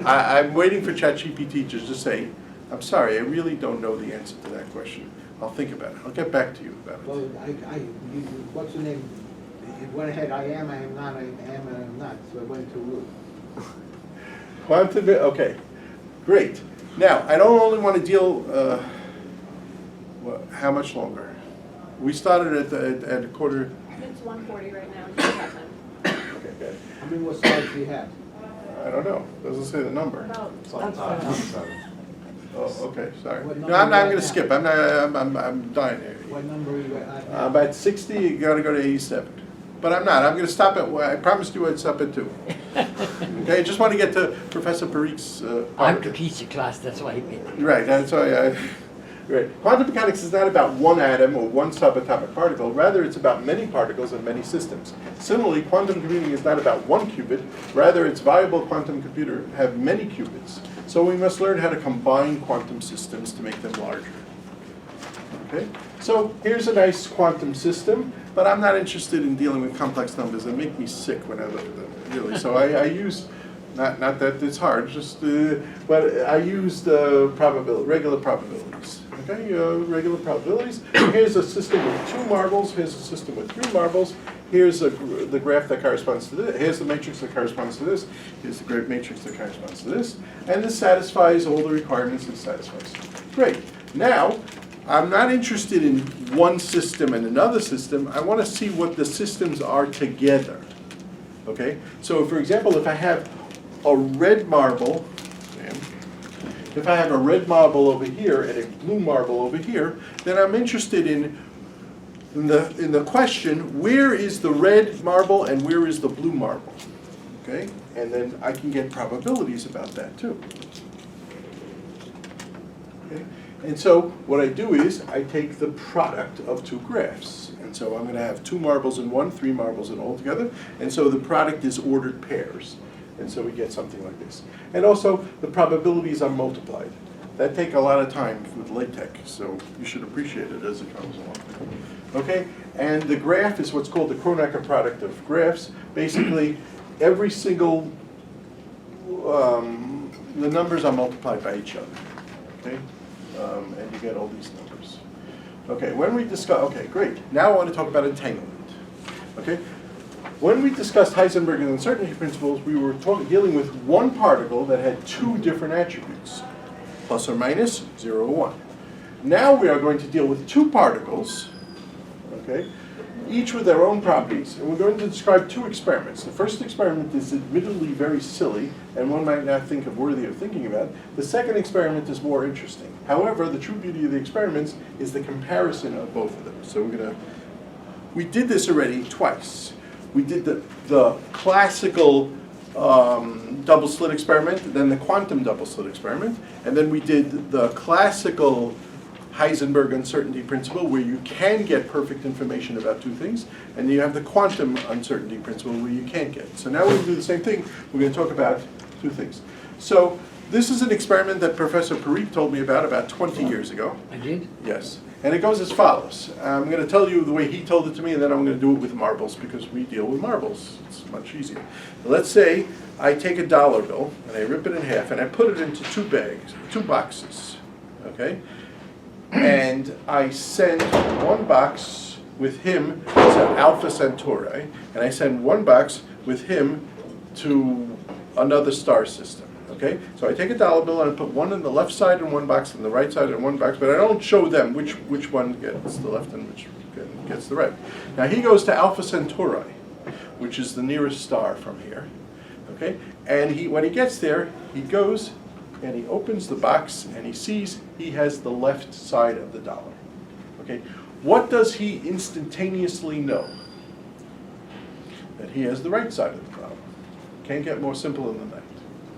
I'm waiting for ChatGPT to just say, I'm sorry, I really don't know the answer to that question. I'll think about it. I'll get back to you about it. Well, what's your name? It went ahead, I am not, I am, and I am not. So I went to root. Quantum, okay, great. Now, I don't only want to deal, how much longer? We started at a quarter. It's 1:40 right now. Just have time. Okay, good. How many more slides do you have? I don't know. Doesn't say the number. About Oh, okay, sorry. What No, number I'm are you going to at skip. now? I'm dying here. What number are you at now? About 60, you got to go to 87. But I'm not. I'm going to stop at, I promised you I'd stop at 2. Okay, I just want to get to Professor Parik's part I'm of to it. teach the class, that's why he made it. Right, that's why right. Quantum mechanics is not about one atom or one subatomic particle. Rather, it's about many particles and many systems. Similarly, quantum computing is not about one qubit. Rather, its viable quantum computer have many qubits. So we must learn how to combine quantum systems to make them larger. Okay? So here's a nice quantum system, but I'm not interested in dealing with complex numbers. They make me sick when I look at them, really. So I use, not that it's hard, just, but I use the regular probabilities. Okay, regular probabilities. Here's a system with 2 marbles. Here's a system with 3 marbles. Here's the graph that corresponds to this. Here's the matrix that corresponds to this. Here's the graph matrix that corresponds to this. And this satisfies all the requirements it satisfies. Great. Now, I'm not interested in one system and another system. I want to see what the systems are together. Okay? So, for example, if I have a red marble, if I have a red marble over here and a blue marble over here, then I'm interested in the question, where is the red marble and where is the blue marble? Okay? And then I can get probabilities about that too. Okay? And so what I do is I take the product of two graphs. And so I'm going to have 2 marbles in one, 3 marbles in all together. And so the product is ordered pairs. And so we get something like this. And also the probabilities are multiplied. That take a lot of time with LaTeX, so you should appreciate it as it comes along. Okay? And the graph is what's called the Kronecker product of graphs. Basically, every single, the numbers are multiplied by each other. Okay? And you get all these numbers. Okay, when we discuss, okay, great. Now I want to talk about entanglement. Okay? When we discussed Heisenberg Uncertainty Principles, we were dealing with one particle that had 2 different attributes, plus or minus, 0 or 1. Now we are going to deal with 2 particles, okay, each with their own properties, and we're going to describe 2 experiments. The first experiment is admittedly very silly, and one might not think of worthy of thinking about. The second experiment is more interesting. However, the true beauty of the experiments is the comparison of both of them. So we did this already twice. We did the classical double-slit experiment, then the quantum double-slit experiment, and then we did the classical Heisenberg Uncertainty Principle, where you can get perfect information about 2 things, and you have the quantum uncertainty principle where you can't get. So now we're going to do the same thing. We're going to talk about 2 things. So this is an experiment that Professor Parikh told me about 20 years ago. I did? Yes. And it goes as follows. I'm going to tell you the way he told it to me, and then I'm going to do it with marbles, because we deal with marbles. It's much easier. Let's say I take a dollar bill, and I rip it in half, and I put it into 2 boxes. Okay? And I send one box with him to Alpha Centauri, and I send one box with him to another star system. Okay? So I take a dollar bill and I put one on the left side in one box and the right side in one box, but I don't show them which one gets the left and which gets the right. Now he goes to Alpha Centauri, which is the nearest star from here. Okay? And when he gets there, he goes and he opens the box and he sees he has the left side of the dollar. Okay? What does he instantaneously know? That he has the right side of the dollar. Can't get more simple than that.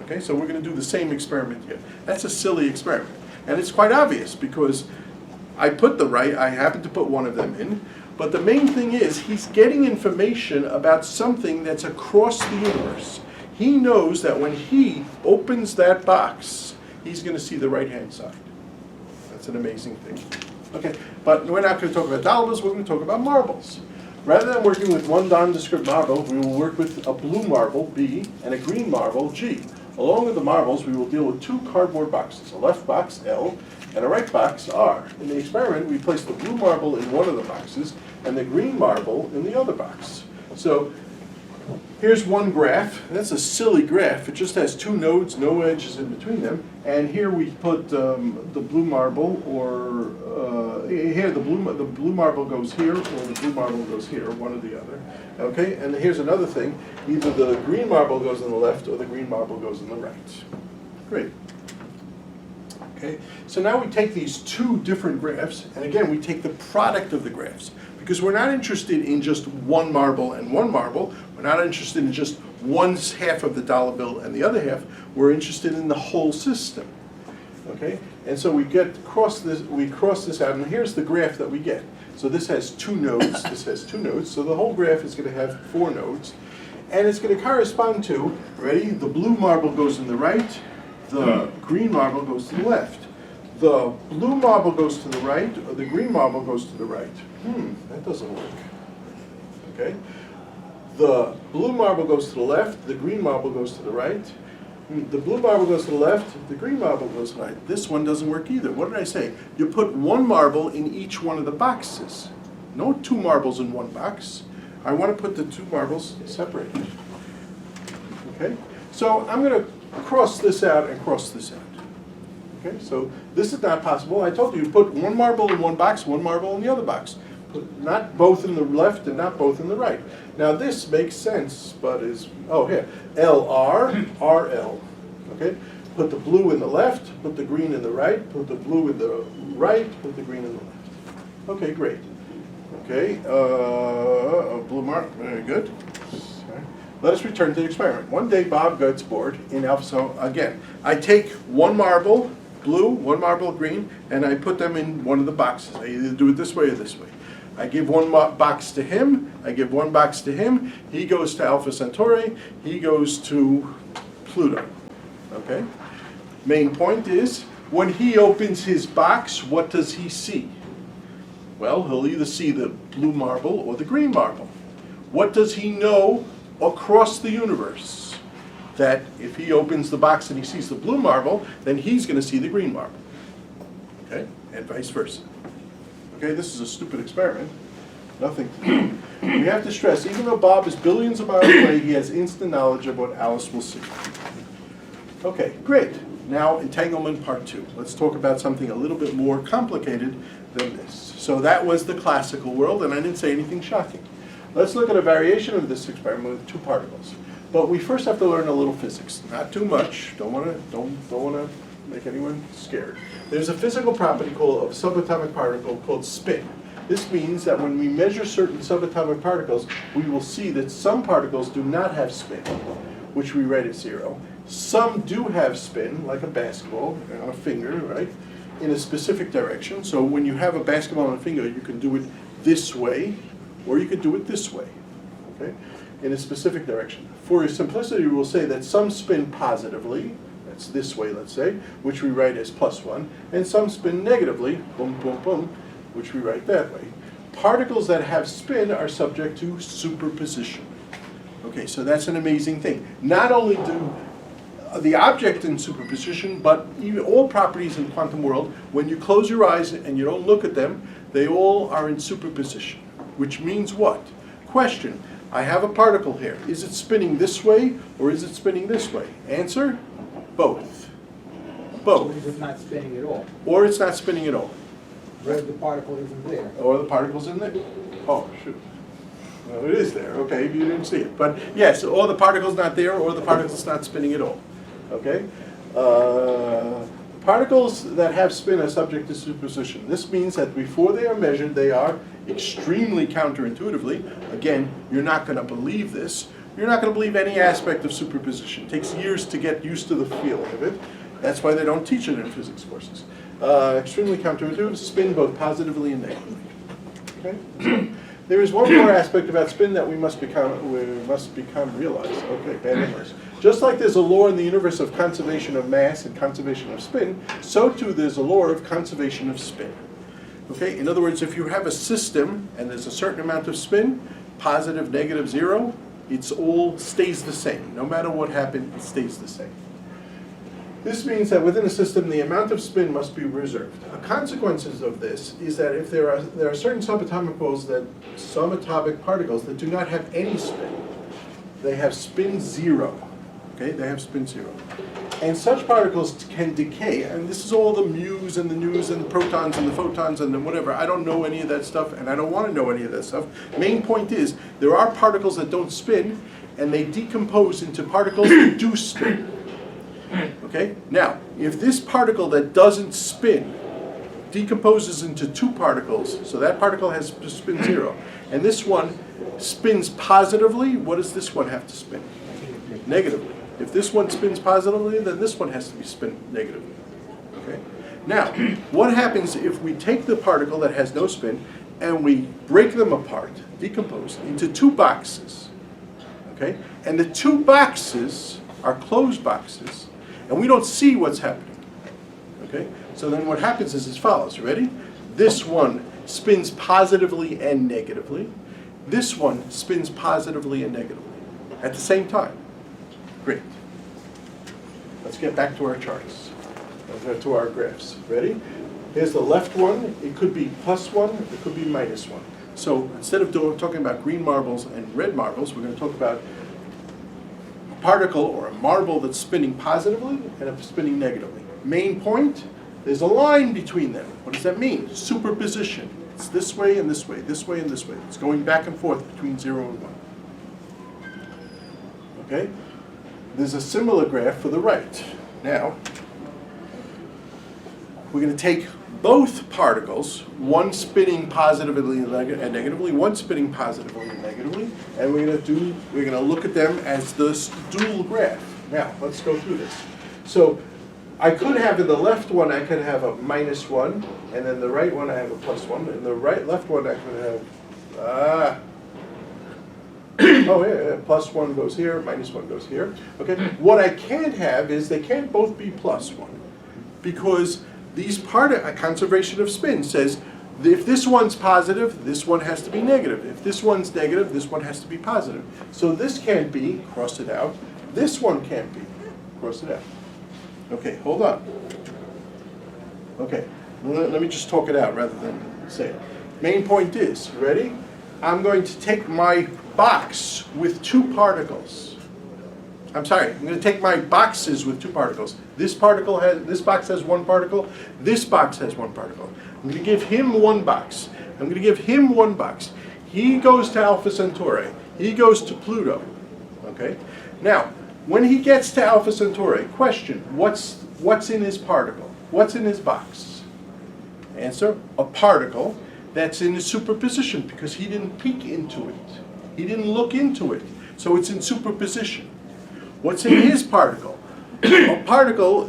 Okay, so we're going to do the same experiment here. That's a silly experiment. And it's quite obvious because I happen to put one of them in, but the main thing is he's getting information about something that's across the universe. He knows that when he opens that box, he's going to see the right-hand side. That's an amazing thing. Okay, but we're not going to talk about dollars, we're going to talk about marbles. Rather than working with one nondescript marble, we will work with a blue marble, B, and a green marble, G. Along with the marbles, we will deal with 2 cardboard boxes, a left box, L, and a right box, R. In the experiment, we place the blue marble in one of the boxes and the green marble in the other box. So here's one graph. That's a silly graph. It just has 2 nodes, no edges in between them. And here we put the blue marble, or here the blue marble goes here, or the blue marble goes here, one or the other. Okay, and here's another thing. Either the green marble goes on the left or the green marble goes on the right. Great. Okay, so now we take these 2 different graphs, and again, we take the product of the graphs. Because we're not interested in just one marble and one marble. We're not interested in just one half of the dollar bill and the other half. We're interested in the whole system. Okay? And so we cross this out, and here's the graph that we get. So this has 2 nodes, this has 2 nodes, so the whole graph is going to have 4 nodes. And it's going to correspond to, ready? The blue marble goes in the right, the green marble goes to the left. The blue marble goes to the right, or the green marble goes to the right. That doesn't work. Okay? The blue marble goes to the left, the green marble goes to the right. The blue marble goes to the left, the green marble goes to the right. This one doesn't work either. What did I say? You put 1 marble in each one of the boxes. No 2 marbles in one box. I want to put the 2 marbles separated. Okay? So I'm going to cross this out and cross this out. Okay, so this is not possible. I told you put 1 marble in one box, 1 marble in the other box. Put not both in the left and not both in the right. Now this makes sense, but is, here, LR, RL. Okay, Put the blue in the left, put the green in the right, put the blue in the right, put the green in the left. Okay, great. Okay, a blue mark, very good. Sorry. Let us return to the experiment. One day Bob gets bored in alpha, so again, I take one marble, blue, one marble, green, and I put them in one of the boxes. I either do it this way or this way. I give one box to him, I give one box to him, he goes to Alpha Centauri, he goes to Pluto. Okay? Main point is, when he opens his box, what does he see? Well, he'll either see the blue marble or the green marble. What does he know across the universe? That if he opens the box and he sees the blue marble, then he's going to see the green marble. Okay? And vice versa. Okay, this is a stupid experiment. Nothing to do. We have to stress, even though Bob is billions of miles away, he has instant knowledge of what Alice will see. Okay, great. Now, entanglement part 2. Let's talk about something a little bit more complicated than this. So that was the classical world, and I didn't say anything shocking. Let's look at a variation of this experiment with two particles. But we first have to learn a little physics. Not too much. Don't want to make anyone scared. There's a physical property of a subatomic particle called spin. This means that when we measure certain subatomic particles, we will see that some particles do not have spin, which we write as 0. Some do have spin, like a basketball on a finger, right, in a specific direction. So when you have a basketball on a finger, you can do it this way, or you could do it this way, okay, in a specific direction. For simplicity, we'll say that some spin positively, that's this way, let's say, which we write as +1, and some spin negatively, boom, boom, boom, which we write that way. Particles that have spin are subject to superposition. Okay, so that's an amazing thing. Not only do the object in superposition, but even all properties in the quantum world, when you close your eyes and you don't look at them, they all are in superposition. Which means what? Question, I have a particle here. Is it spinning this way or is it spinning this way? Answer, both. Both. Or is it not spinning at all? Or it's not spinning at all. Or the particle isn't there? Or the particle's in there. Oh, shoot. Well, it is there, okay, if you didn't see it. But yes, or the particle's not there or the particle's not spinning at all. Okay? Particles that have spin are subject to superposition. This means that before they are measured, they are extremely counterintuitively. Again, you're not going to believe this. You're not going to believe any aspect of superposition. It takes years to get used to the feeling of it. That's why they don't teach it in physics courses. Extremely counterintuitive, spin both positively and negatively. Okay? There is one more aspect about spin that we must become realized. Okay, bad English. Just like there's a law in the universe of conservation of mass and conservation of spin, so too there's a law of conservation of spin. Okay, in other words, if you have a system and there's a certain amount of spin, positive, negative, 0, it all stays the same. No matter what happened, it stays the same. This means that within a system, the amount of spin must be reserved. A consequence of this is that if there are certain subatomic particles that do not have any spin, they have spin 0. Okay, they have spin 0. And such particles can decay, and this is all the mu's and the news and the protons and the photons and the whatever. I don't know any of that stuff, and I don't want to know any of that stuff. Main point is, there are particles that don't spin, and they decompose into particles that do spin. Okay? Now, if this particle that doesn't spin decomposes into two particles, so that particle has spin 0, and this one spins positively, what does this one have to spin? Negatively. If this one spins positively, then this one has to be spin negatively. Okay? Now, what happens if we take the particle that has no spin and we break them apart, decompose, into two boxes? Okay? And the two boxes are closed boxes, and we don't see what's happening. Okay? So then what happens is as follows. You ready? This one spins positively and negatively. This one spins positively and negatively at the same time. Great. Let's get back to our charts, to our graphs. Ready? Here's the left one. It could be +1, it could be -1. So instead of talking about green marbles and red marbles, we're going to talk about a particle or a marble that's spinning positively and a spinning negatively. Main point, there's a line between them. What does that mean? Superposition. It's this way and this way, this way and this way. It's going back and forth between 0 and 1. Okay? There's a similar graph for the right. Now, we're going to take both particles, one spinning positively and negatively, one spinning positively and negatively, and we're going to look at them as this dual graph. Now, let's go through this. So, I could have in the left one, I could have a -1, and then the right one I have a +1, and the left one I could have, oh yeah, +1 goes here, -1 goes here. Okay, what I can't have is they can't both be +1, because these a conservation of spin says if this one's positive, this one has to be negative. If this one's negative, this one has to be positive. So this can't be, cross it out. This one can't be, cross it out. Okay, hold on. Okay, let me just talk it out rather than say it. Main point is, ready? I'm going to take my box with 2 particles. I'm sorry, I'm going to take my boxes with 2 particles. This box has 1 particle, this box has 1 particle. I'm going to give him 1 box. I'm going to give him 1 box. He goes to Alpha Centauri. He goes to Pluto. Okay? Now, when he gets to Alpha Centauri, question, what's in his particle? What's in his box? Answer, a particle that's in a superposition because he didn't peek into it. He didn't look into it. So it's in superposition. What's in his particle? A particle,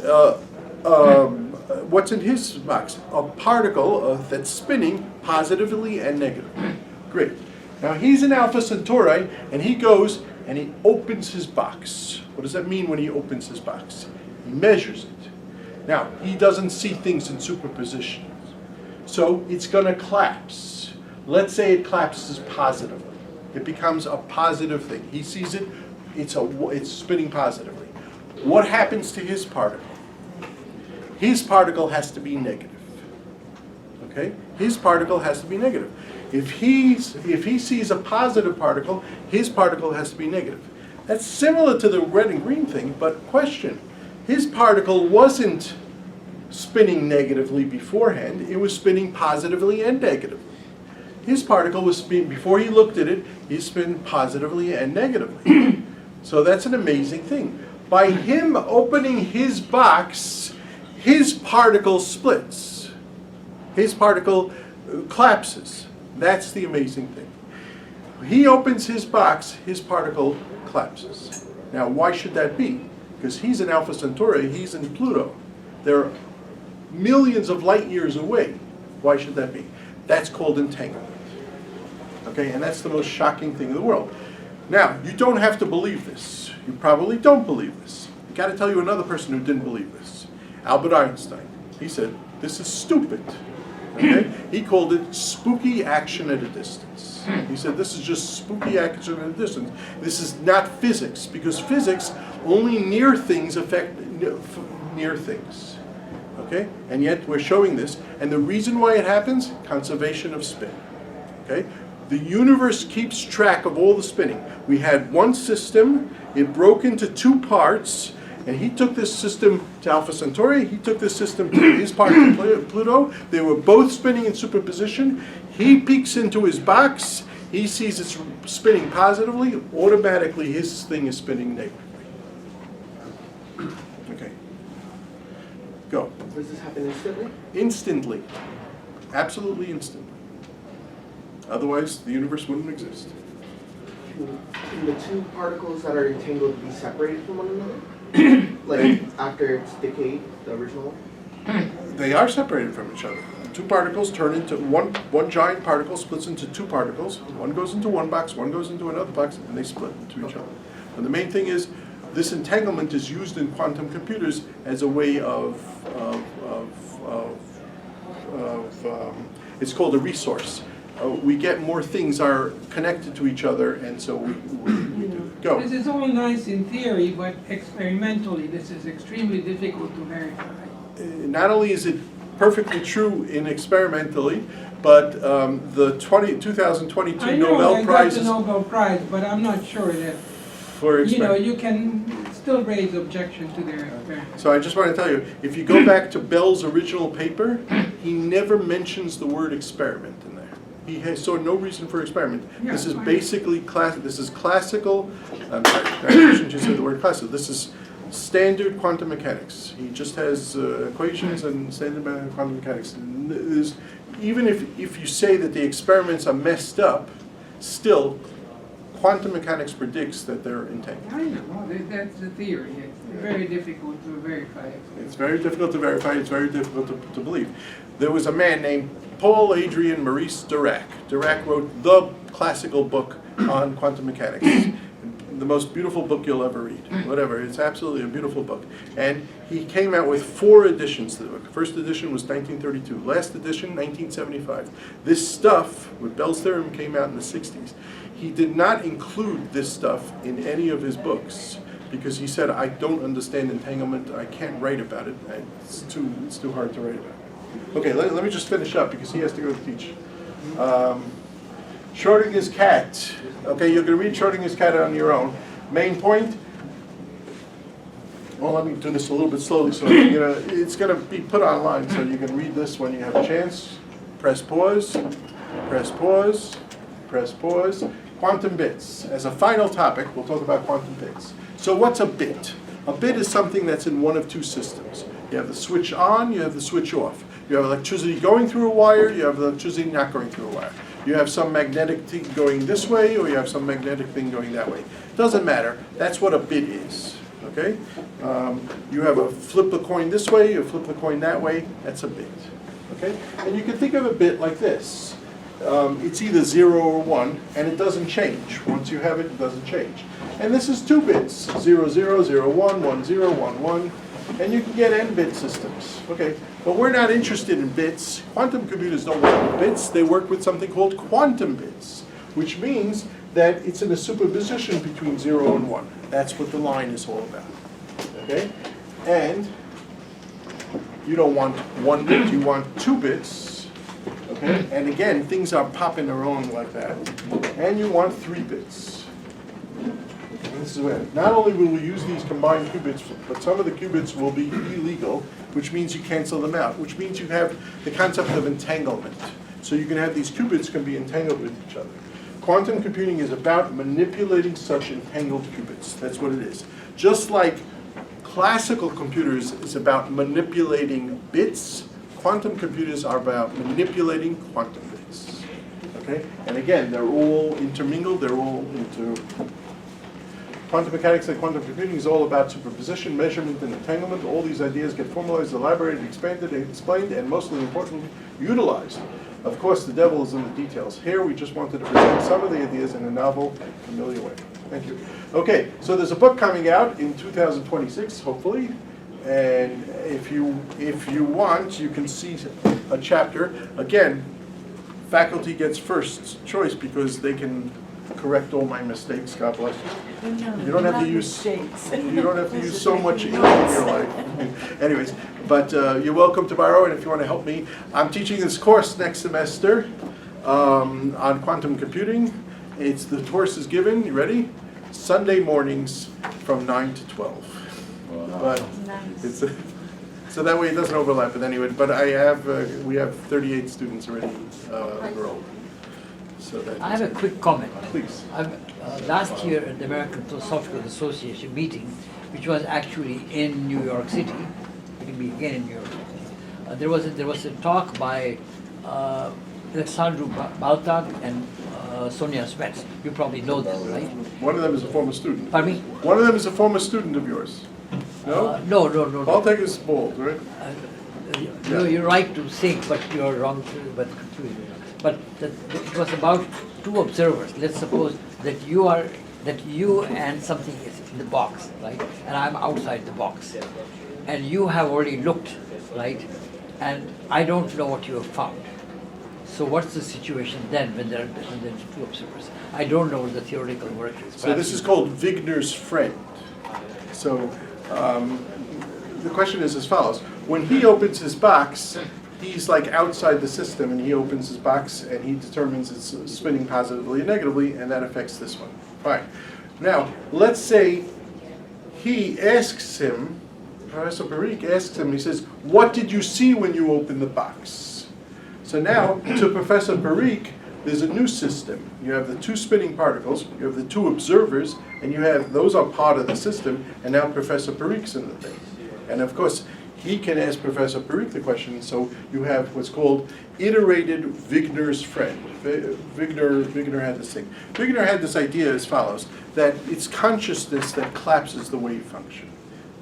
what's in his box? A particle that's spinning positively and negatively. Great. Now he's in Alpha Centauri, and he goes and he opens his box. What does that mean when he opens his box? He measures it. Now, he doesn't see things in superposition. So it's going to collapse. Let's say it collapses positively. It becomes a positive thing. He sees it. It's spinning positively. What happens to his particle? His particle has to be negative. Okay? His particle has to be negative. If he sees a positive particle, his particle has to be negative. That's similar to the red and green thing, but question. His particle wasn't spinning negatively beforehand. It was spinning positively and negatively. His particle was spinning, before he looked at it, he spun positively and negatively. So that's an amazing thing. By him opening his box, his particle splits. His particle collapses. That's the amazing thing. He opens his box, his particle collapses. Now, why should that be? Because he's in Alpha Centauri, he's in Pluto. They're millions of light years away. Why should that be? That's called entanglement. Okay, and that's the most shocking thing in the world. Now, you don't have to believe this. You probably don't believe this. I got to tell you another person who didn't believe this. Albert Einstein. He said, this is stupid. Okay? He called it spooky action at a distance. He said, this is just spooky action at a distance. This is not physics, because physics, only near things affect near things. Okay? And yet we're showing this. And the reason why it happens, conservation of spin. Okay? The universe keeps track of all the spinning. We had one system, it broke into 2 parts, and he took this system to Alpha Centauri, he took this system to his part to Pluto. They were both spinning in superposition. He peeks into his box, he sees it's spinning positively, automatically his thing is spinning negatively. Okay. Go. Does this happen instantly? Instantly. Absolutely instantly. Otherwise, the universe wouldn't exist. Can the 2 particles that are entangled be separated from one another? Like after it's decayed, the original one? They are separated from each other. 2 particles turn into one giant particle splits into 2 particles. One goes into one box, one goes into another box, and they split into each other. And the main thing is, this entanglement is used in quantum computers as a way of it's called a resource. We get more things are connected to each other, and so we do. Go. This is all nice in theory, but experimentally this is extremely difficult to verify. Not only is it perfectly true experimentally, but the 2022 I know Nobel Prize got the Nobel Prize, but I'm not sure that, for you can still raise objection to their experiment. So I just want to tell you, if you go back to Bell's original paper, he never mentions the word experiment in there. He saw no reason for experiment. Yeah, This is fine. basically this is classical. I'm sorry, I shouldn't just say the word classical. This is standard quantum mechanics. He just has equations and standard quantum mechanics. And even if you say that the experiments are messed up, still, quantum mechanics predicts that they're entangled. I know, well, that's the theory. It's very difficult to verify. It's very difficult to verify. It's very difficult to believe. There was a man named Paul Adrien Maurice Dirac. Dirac wrote the classical book on quantum mechanics. The most beautiful book you'll ever read. Whatever, it's absolutely a beautiful book. And he came out with 4 editions to the book. First edition was 1932. Last edition, 1975. This stuff, with Bell's theorem, came out in the 60s. He did not include this stuff in any of his books because he said, I don't understand entanglement. I can't write about it. It's too hard to write about. Okay, let me just finish up because he has to go to teach. Schrödinger's cat. Okay, you're going to read Schrödinger's cat on your own. Main point. Well, let me do this a little bit slowly so it's going to be put online so you can read this when you have a chance. Press pause, press pause, press pause. Quantum bits. As a final topic, we'll talk about quantum bits. So what's a bit? A bit is something that's in one of 2 systems. You have the switch on, you have the switch off. You have electricity going through a wire, you have electricity not going through a wire. You have some magnetic thing going this way, or you have some magnetic thing going that way. Doesn't matter. That's what a bit is. Okay? You have a flip a coin this way, you flip the coin that way. That's a bit. Okay? And you can think of a bit like this. It's either 0 or 1, and it doesn't change. Once you have it, it doesn't change. And this is 2 bits. 0, 0, 0, 1, 1, 0, 1, 1. And you can get n-bit systems. Okay, but we're not interested in bits. Quantum computers don't work with bits. They work with something called quantum bits, which means that it's in a superposition between 0 and 1. That's what the line is all about. Okay, and you don't want 1 bit. You want 2 bits. Okay, and again, things are popping around like that. And you want 3 bits. This is where not only will we use these combined qubits, but some of the qubits will be illegal, which means you cancel them out, which means you have the concept of entanglement. So you can have these qubits can be entangled with each other. Quantum computing is about manipulating such entangled qubits. That's what it is. Just like classical computers is about manipulating bits, quantum computers are about manipulating quantum bits. Okay? And again, they're all intermingled, they're all Quantum mechanics and quantum computing is all about superposition, measurement, and entanglement. All these ideas get formalized, elaborated, expanded, and explained, and mostly importantly, utilized. Of course, the devil is in the details. Here, we just wanted to present some of the ideas in a novel, familiar way. Thank you. Okay, so there's a book coming out in 2026, hopefully. And if you want, you can see a chapter. Again, faculty gets first choice because they can correct all my mistakes. God bless you. You don't have to use so much ink in your life. Anyways, but you're welcome to borrow, and if you want to help me, I'm teaching this course next semester on quantum computing. The course is given. You ready? Sunday mornings from 9 to 12. Wow. But Nice. So that way it doesn't overlap. But anyway, but we have 38 students already enrolled. So I have a quick comment. Please. Last year at the American Philosophical Association meeting, which was actually in New York City, it will be again in New York City, there was a talk by Alexandru Baltag and Sonia Smets. You probably know them, right? One of them is a former student. Pardon me? One of them is a former student of yours. No? No. Baltag is bold, right? You're right to say, but you're wrong to, but confused. But it was about 2 observers. Let's suppose that you and something is in the box, right? And I'm outside the box. And you have already looked, right? And I don't know what you have found. So what's the situation then when there's 2 observers? I don't know what the theoretical work is. So this is called Wigner's friend. So the question is as follows. When he opens his box, he's like outside the system, and he opens his box and he determines it's spinning positively and negatively, and that affects this one. Fine. Now, let's say he asks him, Professor Parikh asks him, he says, what did you see when you opened the box? So now, to Professor Parikh, there's a new system. You have the two spinning particles, you have the two observers, and you have, those are part of the system, and now Professor Parikh's in the thing. And of course, he can ask Professor Parikh the question, so you have what's called iterated Wigner's friend. Wigner had this thing. Wigner had this idea as follows, that it's consciousness that collapses the wave function.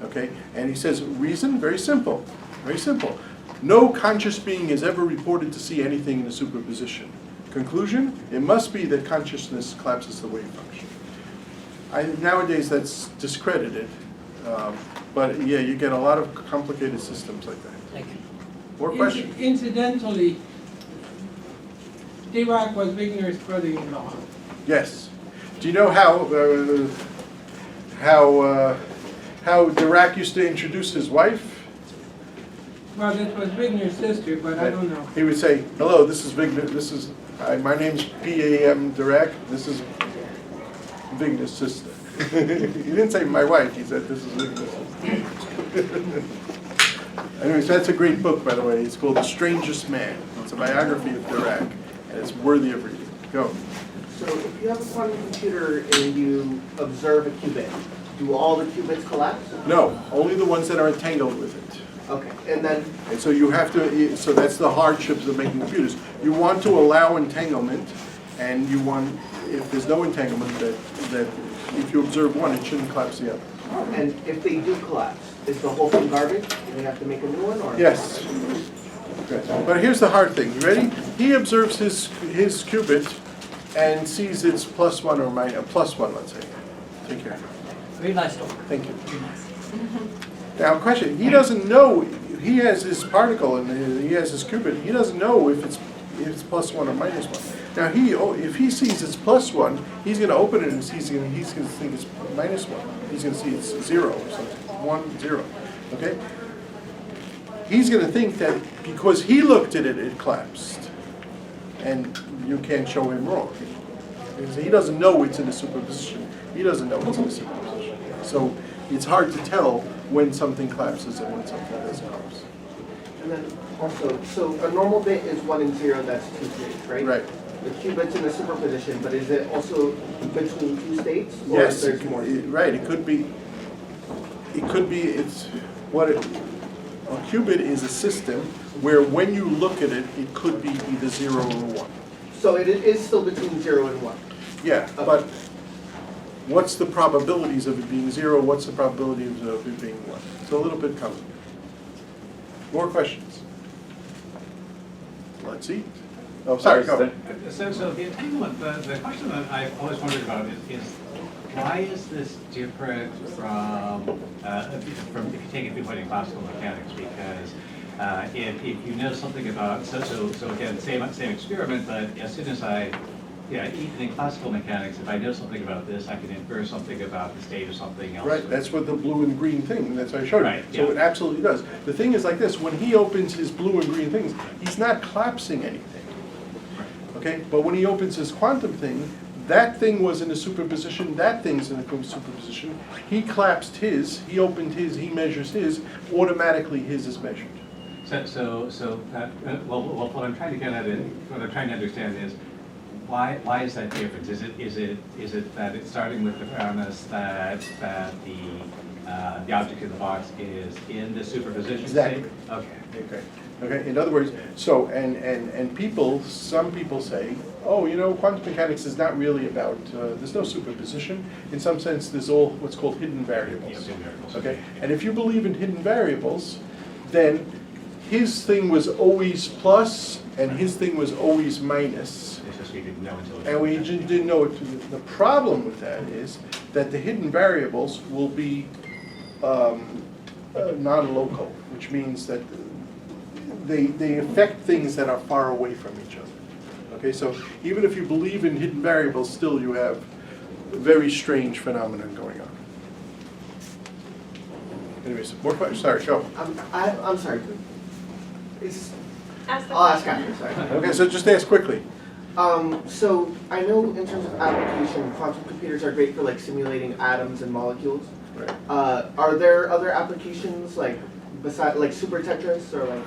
Okay? And he says, reason, very simple, very simple. No conscious being is ever reported to see anything in a superposition. Conclusion, it must be that consciousness collapses the wave function. Nowadays that's discredited, but yeah, you get a lot of complicated systems like that. Thank you. More questions? Incidentally, Dirac was Wigner's brother-in-law. Yes. Do you know how Dirac used to introduce his wife? Well, that was Wigner's sister, but I don't know. He would say, "Hello, this is Wigner. This is my name's P.A.M. Dirac. This is Wigner's sister." He didn't say my wife. He said, "This is Wigner's sister." Anyways, that's a great book, by the way. It's called The Strangest Man. It's a biography of Dirac, and it's worthy of reading. Go. So if you have a quantum computer and you observe a qubit, do all the qubits collapse? No, only the ones that are entangled with it. Okay, and then, And so you have to, so that's the hardships of making computers. You want to allow entanglement, and you want, if there's no entanglement, that if you observe one, it shouldn't collapse the other. and if they do collapse, is the whole thing garbage? Do they have to make a new one, or? Yes. Good. But here's the hard thing. You ready? He observes his qubit and sees it's +1 or +1, let's say. Take care. Very nice talk. Thank you. Now, question, he doesn't know, he has his particle and he has his qubit, he doesn't know if it's +1 or -1. Now, if he sees it's +1, he's going to open it and he's going to think it's -1. He's going to see it's 0 or something, 1, 0, okay? He's going to think that because he looked at it, it collapsed. And you can't show him wrong. Because he doesn't know it's in a superposition. He doesn't know it's in a superposition. So it's hard to tell when something collapses and when something doesn't collapse. And then also, so a normal bit is 1 and 0, that's 2 states, right? Right. The qubit's in the superposition, but is it also between 2 states? Or Yes, there's more? right, it could be, it's, a qubit is a system where when you look at it, it could be either 0 or 1. So it is still between 0 and 1? Yeah, but what's the probabilities of it being 0? What's the probability of it being 1? It's a little bit complicated. More questions? Let's see. Oh, sorry, go. So the entanglement, the question that I've always wondered about is why is this different from if you take a viewpoint in classical mechanics? Because if you know something about, so again, same experiment, but as soon as even in classical mechanics, if I know something about this, I can infer something about the state of something else. Right, that's what the blue and green thing, that's what I showed you. Right, So yeah. it absolutely does. The thing is like this, when he opens his blue and green things, he's not collapsing anything. Okay, but when he opens his quantum thing, that thing was in a superposition, that thing's in a superposition. He collapsed his, he opened his, he measures his, automatically his is measured. Well, what I'm trying to get at what I'm trying to understand is why is that difference? Is it that it's starting with the premise that the object in the box is in the superposition Exactly. state? Okay. Okay, in other words, so, and people, some people say, oh, quantum mechanics is not really about, there's no superposition. In some sense, there's all what's called hidden variables. Yeah, hidden variables. Okay, and if you believe in hidden variables, then his thing was always plus, and his thing was always minus. It's just we didn't know until. And we just didn't know it. The problem with that is that the hidden variables will be non-local, which means that they affect things that are far away from each other. Okay, so even if you believe in hidden variables, still you have a very strange phenomenon going on. Anyways, more questions? Sorry, go. I'm sorry. Ask the I'll ask question. after, sorry. Okay, so just ask quickly. So I know in terms of application, quantum computers are great for like simulating atoms and molecules. Right. Are there other applications like beside like super Tetris or like?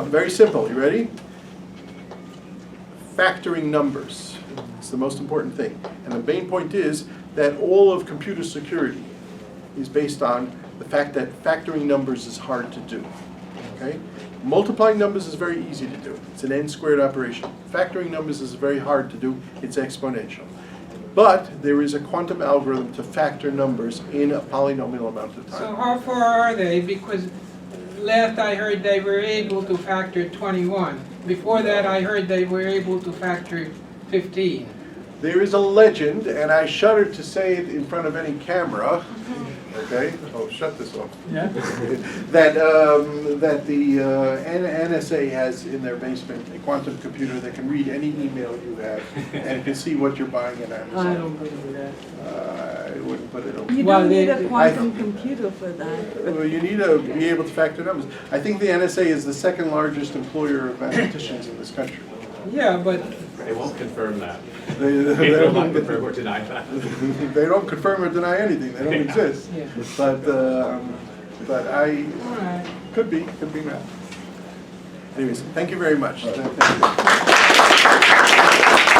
Very simple. You ready? factoring numbers. It's the most important thing. And the main point is that all of computer security is based on the fact that factoring numbers is hard to do. Okay? Multiplying numbers is very easy to do. It's an n-squared operation. Factoring numbers is very hard to do. It's exponential. But there is a quantum algorithm to factor numbers in a polynomial amount of So time. how far are they? Because last I heard they were able to factor 21. Before that, I heard they were able to factor 15. There is a legend, and I shudder to say it in front of any camera, okay? Oh, shut this off. Yeah. That the NSA has in their basement a quantum computer that can read any email you have and can see what you're buying at Amazon. I don't believe that. I wouldn't put it over. You Well, don't need they- a quantum computer for that. Well, you need to be able to factor numbers. I think the NSA is the second largest employer of mathematicians in this country. Yeah, but They won't confirm that. They They will not don't confirm or deny that. they don't confirm or deny anything. They don't exist. yeah. But I All right. could be not. Anyways, thank you very much. Thank you.